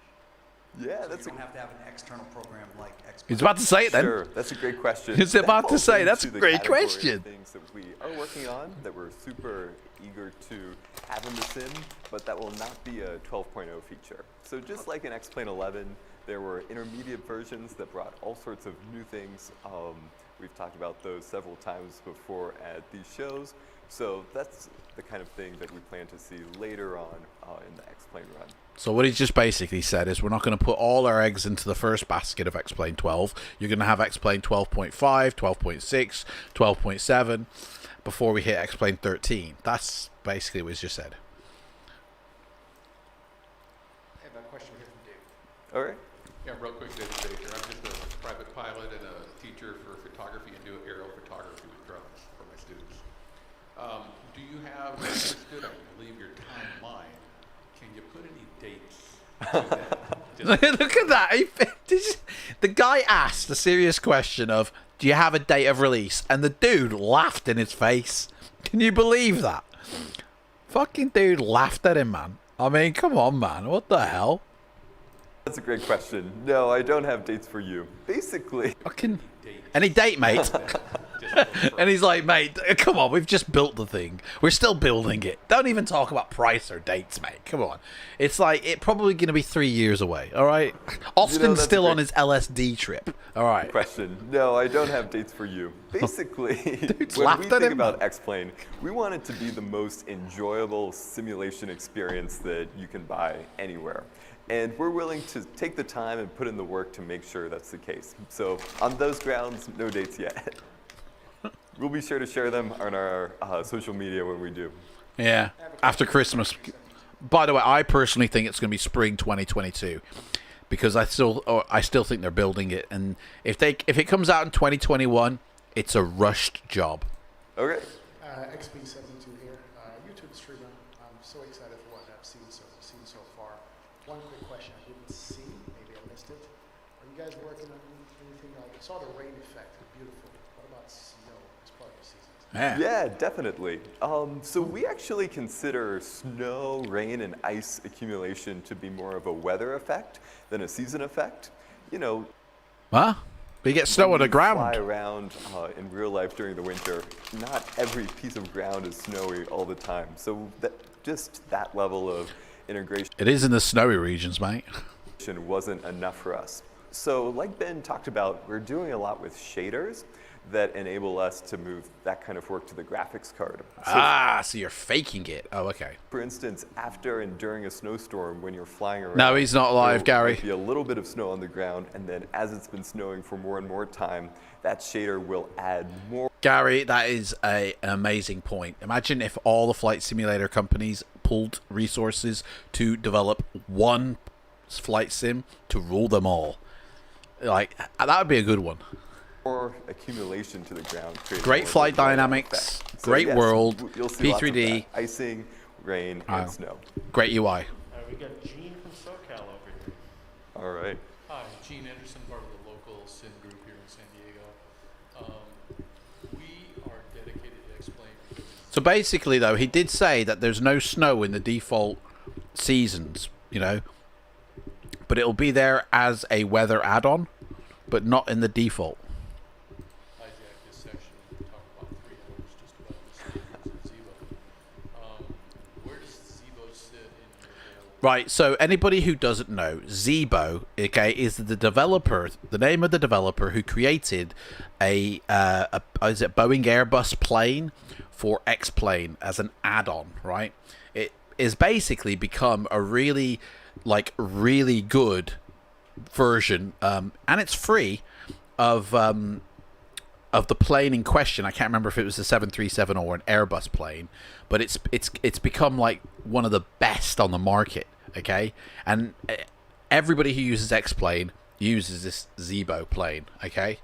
Yeah, So you don't have to have an external program like Xplane. He's about to say it then. Sure, that's a great question. He's about to That say, falls that's a into the great category of question. Things that we are working on that we're super eager to have in the sim, but that will not be a 12.0 feature. So just like in Xplane11, there were intermediate versions that brought all sorts of new things. We've talked about those several times before at these shows. So that's the kind of thing that we plan to see later on in the Xplane run. So what he just basically said is we're not going to put all our eggs into the first basket of Xplane12. You're going to have Xplane 12.5, 12.6, 12.7 before we hit Xplane 13. That's basically what he just said. I have a question here from Dave. All right. Yeah, real quick, Dave here. I'm just a private pilot and a teacher for photography and do aerial photography with drones for my students. Do you have, understood, I believe, your timeline? Can you put any dates to that? Look at that. The guy asked a serious question of, do you have a date of release? And the dude laughed in his face. Can you believe that? Fucking dude laughed at him, man. I mean, come on, man. What the hell? That's a great question. No, I don't have dates for you. Basically. Fucking any date, mate. And he's like, mate, come on, we've just built the thing. We're still building it. Don't even talk about price or dates, mate. Come on. It's like, it's probably going to be 3 years away, all right? Austin's still on his LSD trip, all right? Question. No, I don't have dates for you. Basically, Dude's when laughed we at think him. about Xplane, we want it to be the most enjoyable simulation experience that you can buy anywhere. And we're willing to take the time and put in the work to make sure that's the case. So on those grounds, no dates yet. We'll be sure to share them on our social media when we do. Yeah, after Christmas. By the way, I personally think it's going to be spring 2022 because I still think they're building it. And if it comes out in 2021, it's a rushed job. Okay. Xplane12 here, YouTube streamer. I'm so excited for what I've seen so far. One quick question I didn't see, maybe I missed it. Are you guys working on anything? I saw the rain effect, beautiful. What about snow as part of the season? Yeah, definitely. So we actually consider snow, rain, and ice accumulation to be more of a weather effect than a season effect. You know, Huh? But you get snow on the ground. Fly around in real life during the winter. Not every piece of ground is snowy all the time. So just that level of integration. It is in the snowy regions, mate. Wasn't enough for us. So like Ben talked about, we're doing a lot with shaders that enable us to move that kind of work to the graphics card. So you're faking it. Oh, okay. For instance, after and during a snowstorm, when you're flying around, No, he's not alive, Gary. There'll be a little bit of snow on the ground, and then as it's been snowing for more and more time, that shader will add more. Gary, that is an amazing point. Imagine if all the flight simulator companies pulled resources to develop one flight sim to rule them all. Like, that would be a good one. More accumulation to the ground. Great flight dynamics, great world, you'll see lots of P3D. that. Icing, rain, and snow. Great UI. We got Gene from SoCal over here. All right. Hi, Gene Anderson, part of the local SIM group here in San Diego. We are dedicated to Xplane. So basically, though, he did say that there's no snow in the default seasons, you know, but it'll be there as a weather add-on, but not in the default. Hijack this section and talk about 3 hours just about the seasons of Zebo. Where does Zebo sit in your Right, so anybody who doesn't know, Zebo, okay, is the developer, the name of the developer who created a is it Boeing Airbus plane for Xplane as an add-on, right? It is basically become a really good version, and it's free of the plane in question. I can't remember if it was a 737 or an Airbus plane, but it's become like one of the best on the market. Okay, and everybody who uses Xplane uses this Zebo plane. Okay.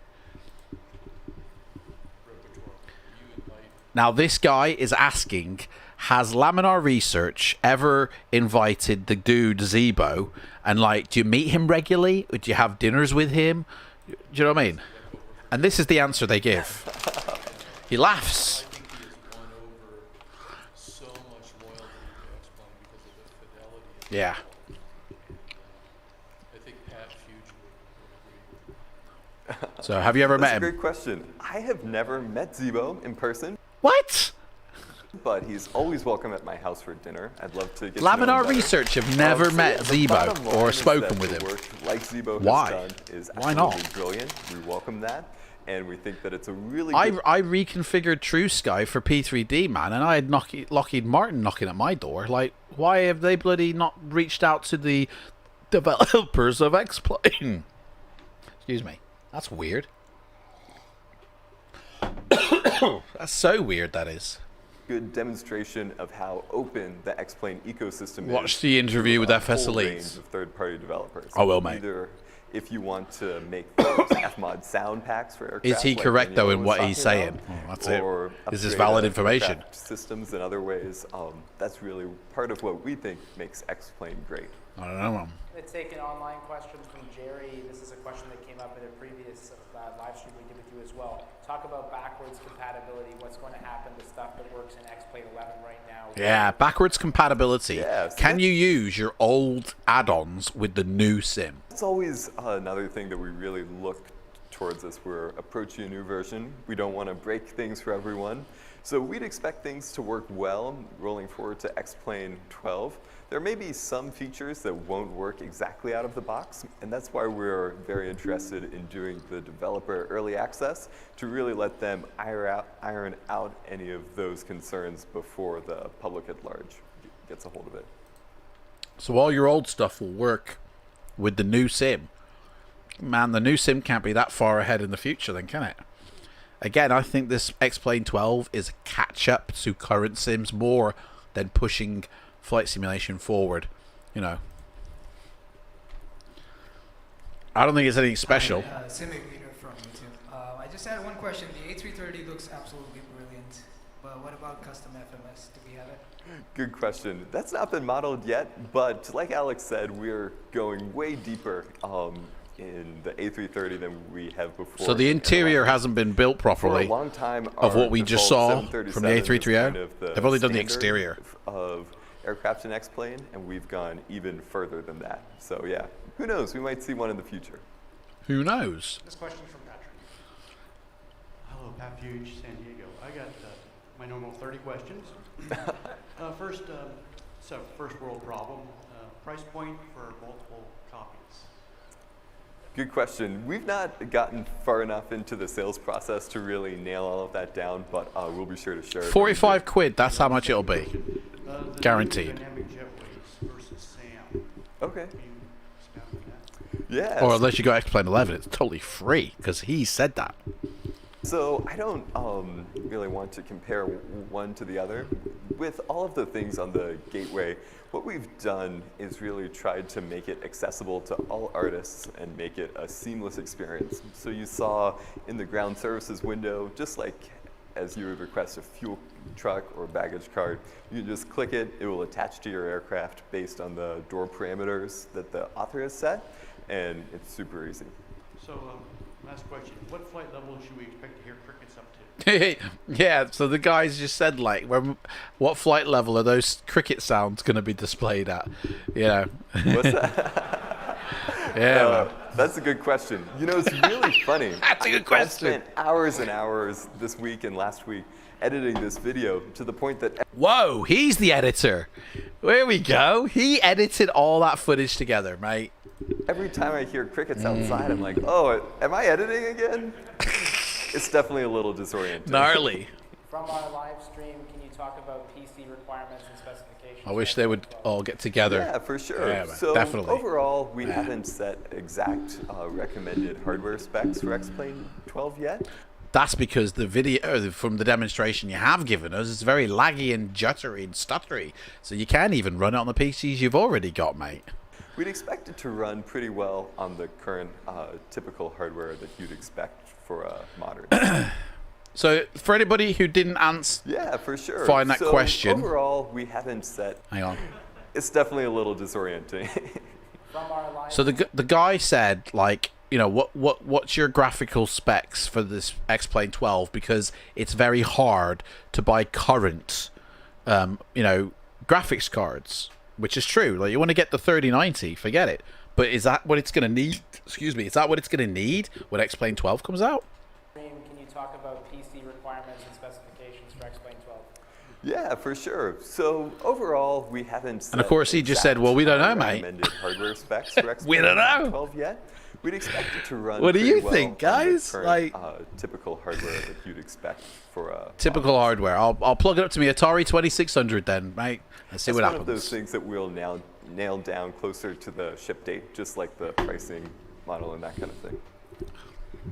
Now this guy is asking, has Laminar Research ever invited the dude Zebo, and like, do you meet him regularly? Or do you have dinners with him? Do you know what I mean? And this is the answer they give. He laughs. I think he has won over so much loyalty to Xplane because of the fidelity. Yeah. I think Pat Fuge would agree. So have you ever met him? That's a great question. I have never met Zebo in person. What? But he's always welcome at my house for dinner. I'd love to get Laminar to know him better. Research have never met the bottom Zebo line or is spoken that with the him. work like Zebo Why? has done is Why not? absolutely brilliant. We welcome that, and we think that it's a really I good reconfigured TrueSky for P3D, man, and I had Lockheed Martin knocking at my door. Like, why have they bloody not reached out to the developers of Xplane? Excuse me. That's weird. That's so weird, that is. good demonstration of how open the Xplane ecosystem is. Watch the interview with to a FS whole Elites. range of third-party developers. I will, mate. Either if you want to make those FMOD sound packs for aircraft. Is he like correct, though, Daniel in was what he's talking saying? about, Oh, that's it. or Is this upgrade valid the information? aircraft systems in other ways. That's really part of what we think makes Xplane great. I don't know. I'm going to take an online question from Jerry. This is a question that came up in a previous live stream we did with you as well. Talk about backwards compatibility. What's going to happen to stuff that works in Xplane11 right now? Yeah, backwards compatibility. Yeah, so Can you use your old add-ons with the new sim? It's always another thing that we really look towards us. We're approaching a new version. We don't want to break things for everyone. So we'd expect things to work well rolling forward to Xplane12. There may be some features that won't work exactly out of the box, and that's why we're very interested in doing the developer early access to really let them iron out any of those concerns before the public at large gets a hold of it. So all your old stuff will work with the new sim. Man, the new sim can't be that far ahead in the future then, can it? Again, I think this Xplane12 is a catch-up to current sims more than pushing flight simulation forward, you know. I don't think it's anything special. Simic leader from YouTube. I just had one question. The A330 looks absolutely brilliant, but what about custom FMS? Do we have it? Good question. That's not been modeled yet, but like Alex said, we're going way deeper in the A330 than we have before. So the interior hasn't been built properly for a long time, of what we just saw from the 737 A330. kind of They've only done the standard exterior. of aircraft in Xplane, and we've gone even further than that. So yeah, who knows? We might see one in the future. Who knows? This question from Patrick. Hello, Pat Fuge, San Diego. I got my normal 30 questions. First world problem. Price point for multiple copies. Good question. We've not gotten far enough into the sales process to really nail all of that down, but we'll be sure to share it. 45 quid, that's how much it'll be. Guaranteed. Dynamic jetways versus SAM. Okay. Can you expound on that? Yeah. Or unless you got Xplane11, it's totally free, because he said that. So I don't really want to compare one to the other. With all of the things on the gateway, what we've done is really tried to make it accessible to all artists and make it a seamless experience. So you saw in the ground services window, just like as you would request a fuel truck or baggage cart, you just click it, it will attach to your aircraft based on the door parameters that the author has set, and it's super easy. So, last question. What flight level should we expect to hear crickets up to? Yeah, so the guys just said, like, what flight level are those cricket sounds going to be displayed at? You know. What's that? Yeah. That's a good question. You know, it's really funny. That's a good question. I spent hours and hours this week and last week editing this video to the point that... Whoa, he's the editor. There we go. He edited all that footage together, mate. Every time I hear crickets outside, I'm like, oh, am I editing again? It's definitely a little disorienting. Gnarly. From our live stream, can you talk about PC requirements and specifications? I wish they would all get together. Yeah, for sure. Yeah, so definitely. Overall, we haven't set exact recommended hardware specs for Xplane12 yet. That's because the video from the demonstration you have given us is very laggy and juttery and stuttery. So you can't even run it on the PCs you've already got, mate. We'd expect it to run pretty well on the current typical hardware that you'd expect for a modern. So for anybody who didn't answer, yeah, for sure. Find that question. Overall, we haven't set. Hang on. It's definitely a little disorienting. So the guy said, like, you know, what's your graphical specs for this Xplane12, because it's very hard to buy current, you know, graphics cards, which is true. Like, you want to get the 3090, forget it. But is that what it's going to need? Excuse me. Is that what it's going to need when Xplane12 comes out? Can you talk about PC requirements and specifications for Xplane12? Yeah, for sure. So overall, we haven't set And of course, he just said, well, we don't know, mate. Recommended hardware specs for Xplane12 We don't know. yet. We'd expect it to run. What do you pretty think, well on the guys? current, Like typical hardware that you'd expect for a typical hardware. I'll plug it up to me Atari 2600 then, mate, and see what happens. It's one of those things that we'll now nail down closer to the ship date, just like the pricing model and that kind of thing.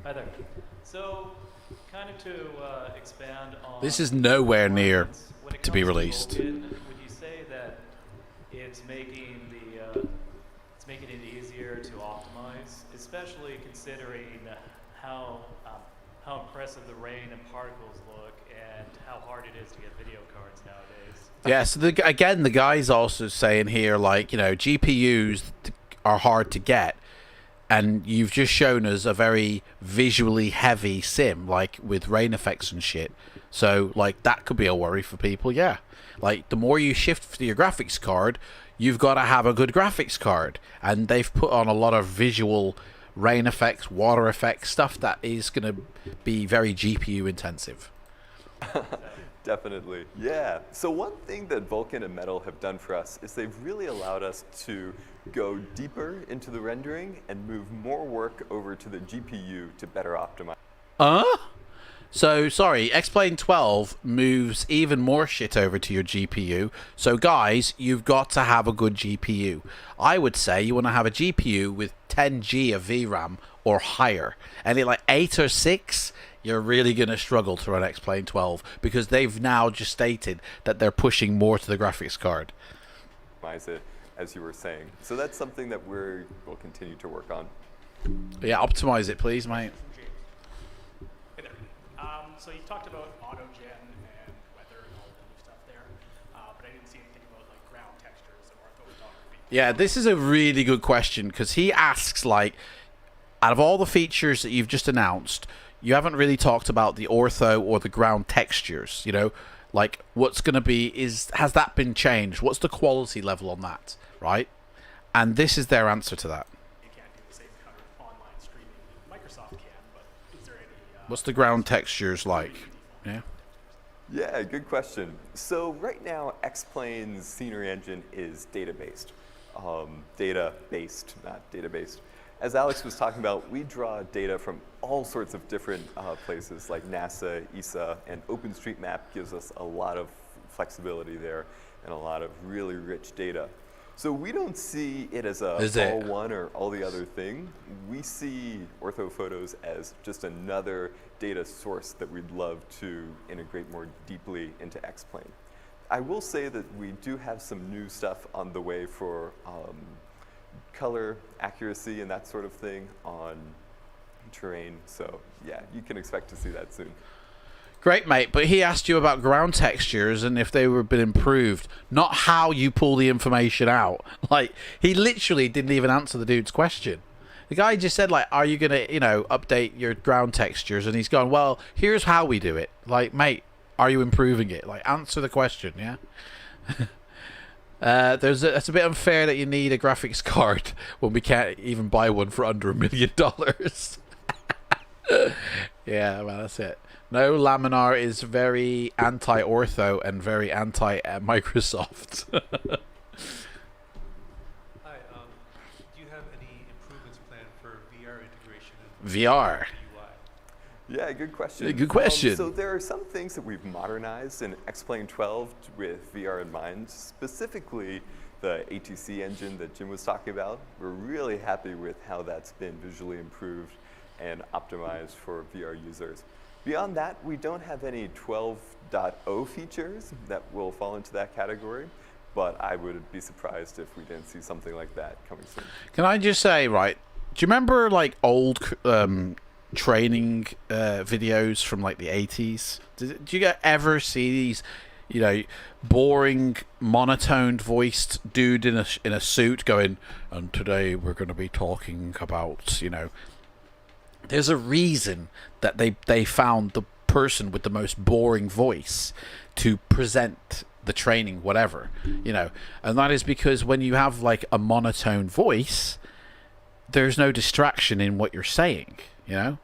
Hi there. So, kind of to expand on... This is nowhere near to be released. Would you say that it's making it easier to optimize, especially considering how impressive the rain and particles look and how hard it is to get video cards nowadays? Yeah, so again, the guy's also saying here, like, you know, GPUs are hard to get, and you've just shown us a very visually heavy sim, like with rain effects and shit. So, like, that could be a worry for people, yeah. Like, the more you shift to your graphics card, you've got to have a good graphics card. And they've put on a lot of visual rain effects, water effects, stuff that is going to be very GPU intensive. Definitely, yeah. So one thing that Vulkan and Metal have done for us is they've really allowed us to go deeper into the rendering and move more work over to the GPU to better optimize. So, sorry, Xplane12 moves even more shit over to your GPU. So, guys, you've got to have a good GPU. I would say you want to have a GPU with 10G of VRAM or higher. And at like 8 or 6, you're really going to struggle to run Xplane12 because they've now just stated that they're pushing more to the graphics card. Optimize it, as you were saying. So that's something that we'll continue to work on. Yeah, optimize it, please, mate. So you talked about auto-gen and weather and all the new stuff there, but I didn't see anything about like ground textures and orthophotography. Yeah, this is a really good question because he asks, like, out of all the features that you've just announced, you haven't really talked about the ortho or the ground textures, you know? Like, what's going to be, has that been changed? What's the quality level on that, right? And this is their answer to that. You can't do the same kind of online streaming that Microsoft can, but is there any... What's the ground textures like? Yeah. Yeah, good question. So right now, Xplane's scenery engine is data-based. Data-based, not data-based. As Alex was talking about, we draw data from all sorts of different places like NASA, ESA, and OpenStreetMap gives us a lot of flexibility there and a lot of really rich data. So we don't see it as all one or all the other thing. We see orthophotos as just another data source that we'd love to integrate more deeply into Xplane. I will say that we do have some new stuff on the way for color accuracy and that sort of thing on terrain. So yeah, you can expect to see that soon. Great, mate, but he asked you about ground textures and if they were been improved, not how you pull the information out. Like, he literally didn't even answer the dude's question. The guy just said, like, are you going to, you know, update your ground textures? And he's gone, well, here's how we do it. Like, mate, are you improving it? Like, answer the question, yeah? It's a bit unfair that you need a graphics card when we can't even buy one for under $1 million. Yeah, well, that's it. No, Laminar is very anti-ortho and very anti-Microsoft. Hi, do you have any improvements planned for VR integration? VR? Yeah, good question. Good question. So there are some things that we've modernized in Xplane12 with VR in mind, specifically the ATC engine that Jim was talking about. We're really happy with how that's been visually improved and optimized for VR users. Beyond that, we don't have any 12.0 features that will fall into that category, but I would be surprised if we didn't see something like that coming soon. Can I just say, right, do you remember like old training videos from like the 80s? Do you ever see these, you know, boring, monotoned voiced dude in a suit going, and today we're going to be talking about, you know, there's a reason that they found the person with the most boring voice to present the training, whatever, you know, and that is because when you have like a monotone voice, there's no distraction in what you're saying, you know.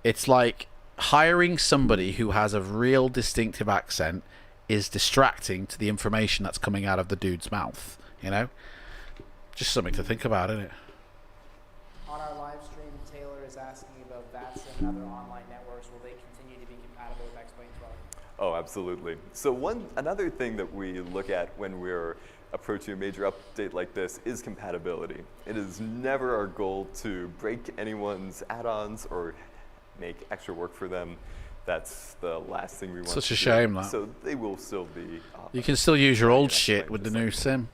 It's like hiring somebody who has a real distinctive accent is distracting to the information that's coming out of the dude's mouth, you know. Just something to think about, isn't it? On our live stream, Taylor is asking about VATS and other online networks. Will they continue to be compatible with Xplane12? Oh, absolutely. So another thing that we look at when we're approaching a major update like this is compatibility. It is never our goal to break anyone's add-ons or make extra work for them. That's the last thing we want. Such to a shame, do. that. So they will still be. You can still use your old shit with the new sim.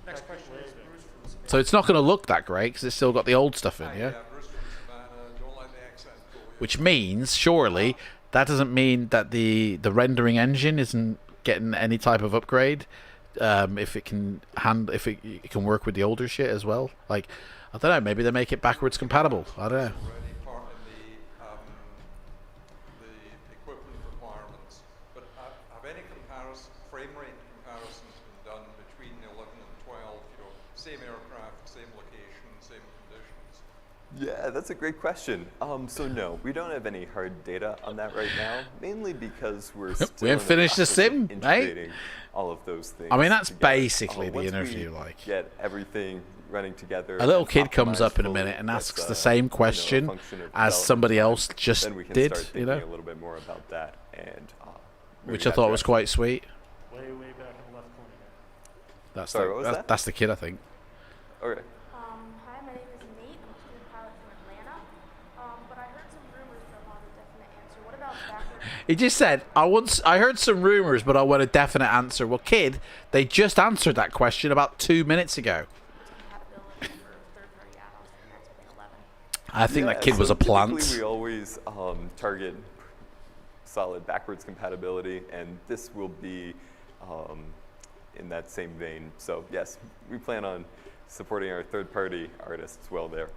Next question is Bruce from Savannah. So it's not going to look that great because it's still got the old stuff in, yeah? Bruce from Savannah, don't like the accent. Which means, surely, that doesn't mean that the rendering engine isn't getting any type of upgrade. If it can it can work with the older shit as well. Like, I don't know, maybe they make it backwards compatible. I don't know. The equipment requirements, but have any frame rate comparisons been done between 11 and 12? You know, same aircraft, same location, same conditions. Yeah, that's a great question. So no, we don't have any hard data on that right now, mainly because we're still We haven't finished the sim, integrating all of those things. I mean, that's together. basically the Once interview, we like. get everything running together. A little and kid comes optimized up in a fully minute and with, asks the same a question function of as somebody development else time, just then we can did, start you thinking know? a little bit more about that, and Which I thought was quite sweet. Way back in the left corner there. That's Sorry, the, what was that's, that? that's the kid, I think. Okay. Hi, my name is Nate. I'm a student pilot from Atlanta. But I heard some rumors but I want a definite answer. What about backward? He just said, I heard some rumors, but I want a definite answer. Well, kid, they just answered that question about 2 minutes ago. I think that kid was a plant. Typically we always target solid backwards compatibility, and this will be in that same vein. So yes, we plan on supporting our third-party artists well there.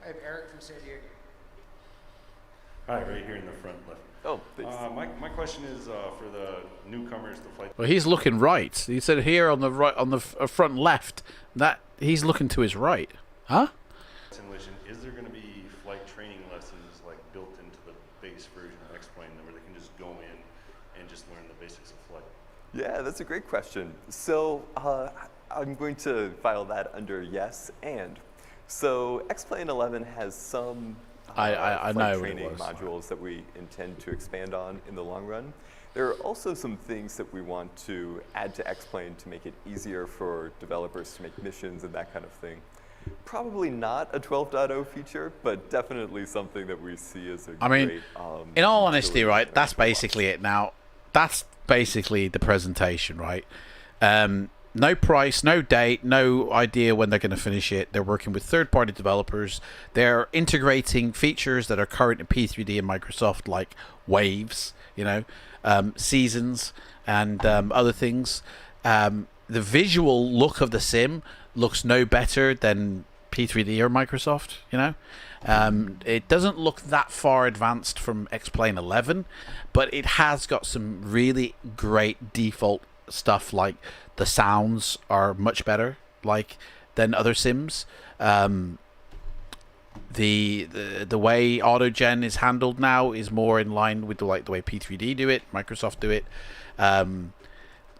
I have Eric from San Diego. Hi, right here in the front left. Oh, please. My question is for the newcomers to flight. Well, he's looking right. He said here on the right, on the front left, that he's looking to his right. Huh? Simulation. Is there going to be flight training lessons like built into the base version of Xplane where they can just go in and just learn the basics of flight? Yeah, that's a great question. So I'm going to file that under yes and. So Xplane12 has some I flight know what it training was. modules that we intend to expand on in the long run. There are also some things that we want to add to Xplane to make it easier for developers to make missions and that kind of thing. Probably not a 12.0 feature, but definitely something that we see as a great, in all honesty, right, that's basically it now. That's basically the presentation, right? No price, no date, no idea when they're going to finish it. They're working with third-party developers. They're integrating features that are current in P3D and Microsoft, like waves, you know, seasons, and other things. The visual look of the sim looks no better than P3D or Microsoft, you know. It doesn't look that far advanced from Xplane11, but it has got some really great default stuff, like the sounds are much better like than other sims. The way autogen is handled now is more in line with the way P3D do it, Microsoft do it.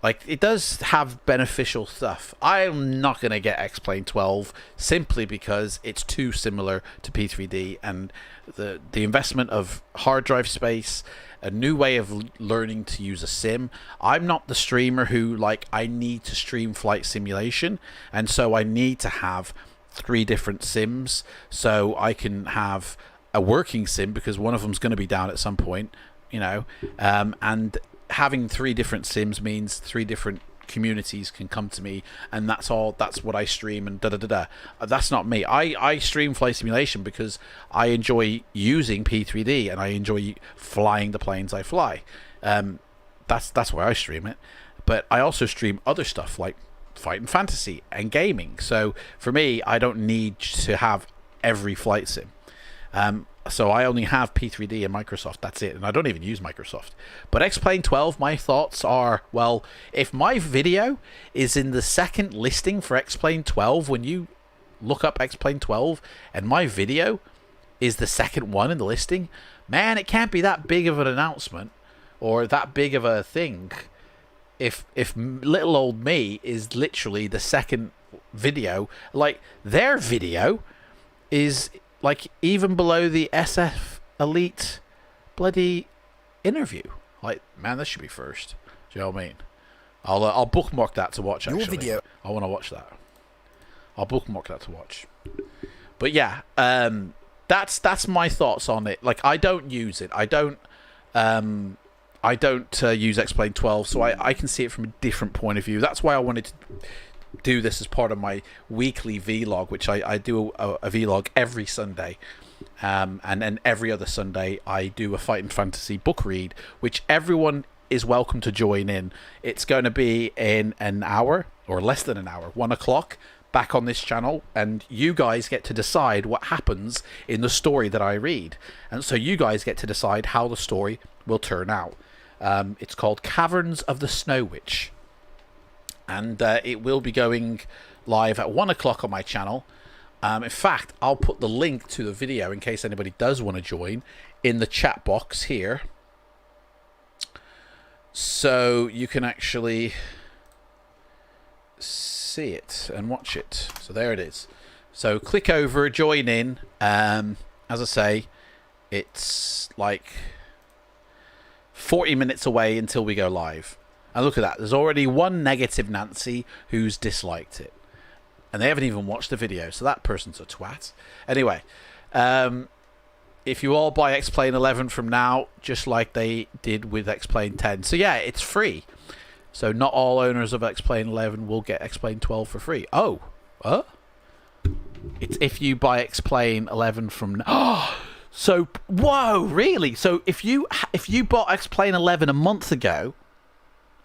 Like, it does have beneficial stuff. I'm not going to get Xplane12 simply because it's too similar to P3D, and the investment of hard drive space, a new way of learning to use a sim. I'm not the streamer who, like, I need to stream flight simulation, and so I need to have 3 different sims so I can have a working sim, because one of them's going to be down at some point, you know, and having 3 different sims means 3 different communities can come to me, and that's what I stream, and that's not me. I stream flight simulation because I enjoy using P3D and I enjoy flying the planes I fly. That's where I stream it, but I also stream other stuff like fight and fantasy and gaming. So for me, I don't need to have every flight sim. So I only have P3D and Microsoft, that's it, and I don't even use Microsoft. But Xplane12, my thoughts are, well, if my video is in the second listing for Xplane12, when you look up Xplane12 and my video is the second one in the listing, man, it can't be that big of an announcement or that big of a thing if little old me is literally the second video. Like, their video is like even below the SF Elite bloody interview. Like, man, this should be first. Do you know what I mean? I'll bookmark that to watch, actually. Your video. I want to watch that. I'll bookmark that to watch. But yeah, that's my thoughts on it. Like, I don't use it. I don't use Xplane12, so I can see it from a different point of view. That's why I wanted to do this as part of my weekly vlog, which I do a vlog every Sunday, and then every other Sunday I do a fight and fantasy book read, which everyone is welcome to join in. It's going to be in an hour or less than an hour, 1 o'clock, back on this channel, and you guys get to decide what happens in the story that I read, and so you guys get to decide how the story will turn out. It's called Caverns of the Snow Witch, and it will be going live at 1 o'clock on my channel In fact, I'll put the link to the video in case anybody does want to join in the chat box here. So you can actually see it and watch it. So there it is. So click over, join in. As I say, it's like 40 minutes away until we go live. And look at that. There's already one negative Nancy who's disliked it. And they haven't even watched the video. So that person's a twat. Anyway, if you all buy Xplane11 from now, just like they did with Xplane10. So yeah, it's free. So not all owners of Xplane11 will get Xplane12 for free. Oh. It's if you buy Xplane11 from now. So, whoa, really? So if you bought Xplane11 a month ago,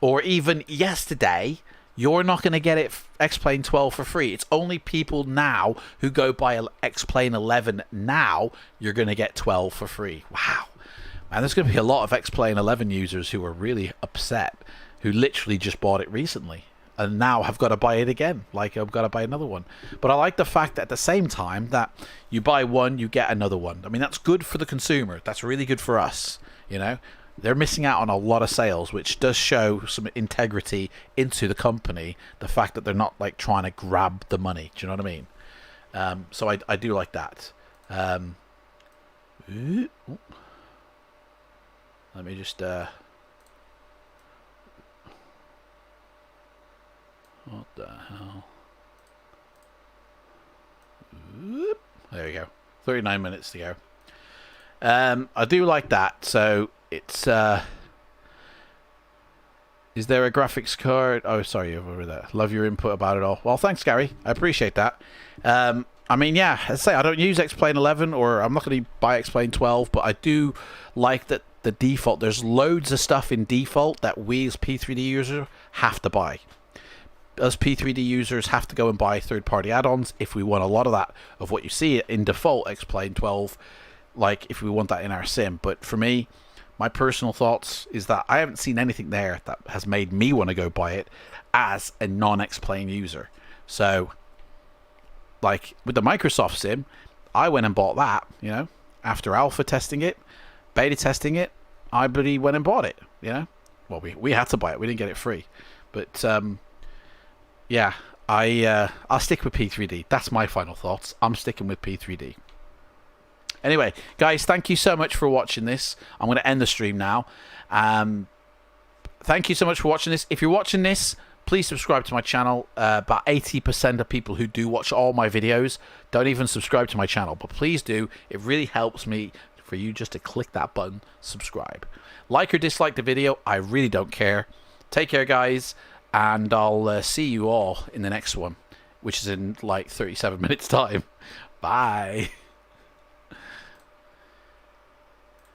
or even yesterday, you're not going to get it Xplane12 for free. It's only people now who go buy Xplane11 now, you're going to get 12 for free. Wow. And there's going to be a lot of Xplane11 users who are really upset, who literally just bought it recently and now have got to buy it again. Like, I've got to buy another one. But I like the fact that at the same time that you buy one, you get another one. I mean, that's good for the consumer. That's really good for us, you know. They're missing out on a lot of sales, which does show some integrity into the company. The fact that they're not like trying to grab the money. Do you know what I mean? So I do like that. Let me just... what the hell? There we go. 39 minutes to go. I do like that. So... it's is there a graphics card? Oh, sorry, over there. Love your input about it all. Well, thanks, Gary. I appreciate that. I mean, yeah, as I say, I don't use Xplane11, or I'm not going to buy Xplane12, but I do like that the default. There's loads of stuff in default that we as P3D users have to buy. Us P3D users have to go and buy third-party add-ons if we want a lot of that of what you see in default Xplane12, like if we want that in our sim. But for me, my personal thoughts is that I haven't seen anything there that has made me want to go buy it as a non-Xplane user. So, like with the Microsoft Sim, I went and bought that, you know, after alpha testing it, beta testing it, I bloody went and bought it, you know. Well, we had to buy it. We didn't get it free. But, yeah, I'll stick with P3D. That's my final thoughts. I'm sticking with P3D. Anyway, guys, thank you so much for watching this. I'm going to end the stream now. Thank you so much for watching this. If you're watching this, please subscribe to my channel. About 80% of people who do watch all my videos don't even subscribe to my channel. But please do. It really helps me for you just to click that button, subscribe. Like or dislike the video. I really don't care. Take care, guys. And I'll see you all in the next one, which is in like 37 minutes time. Bye.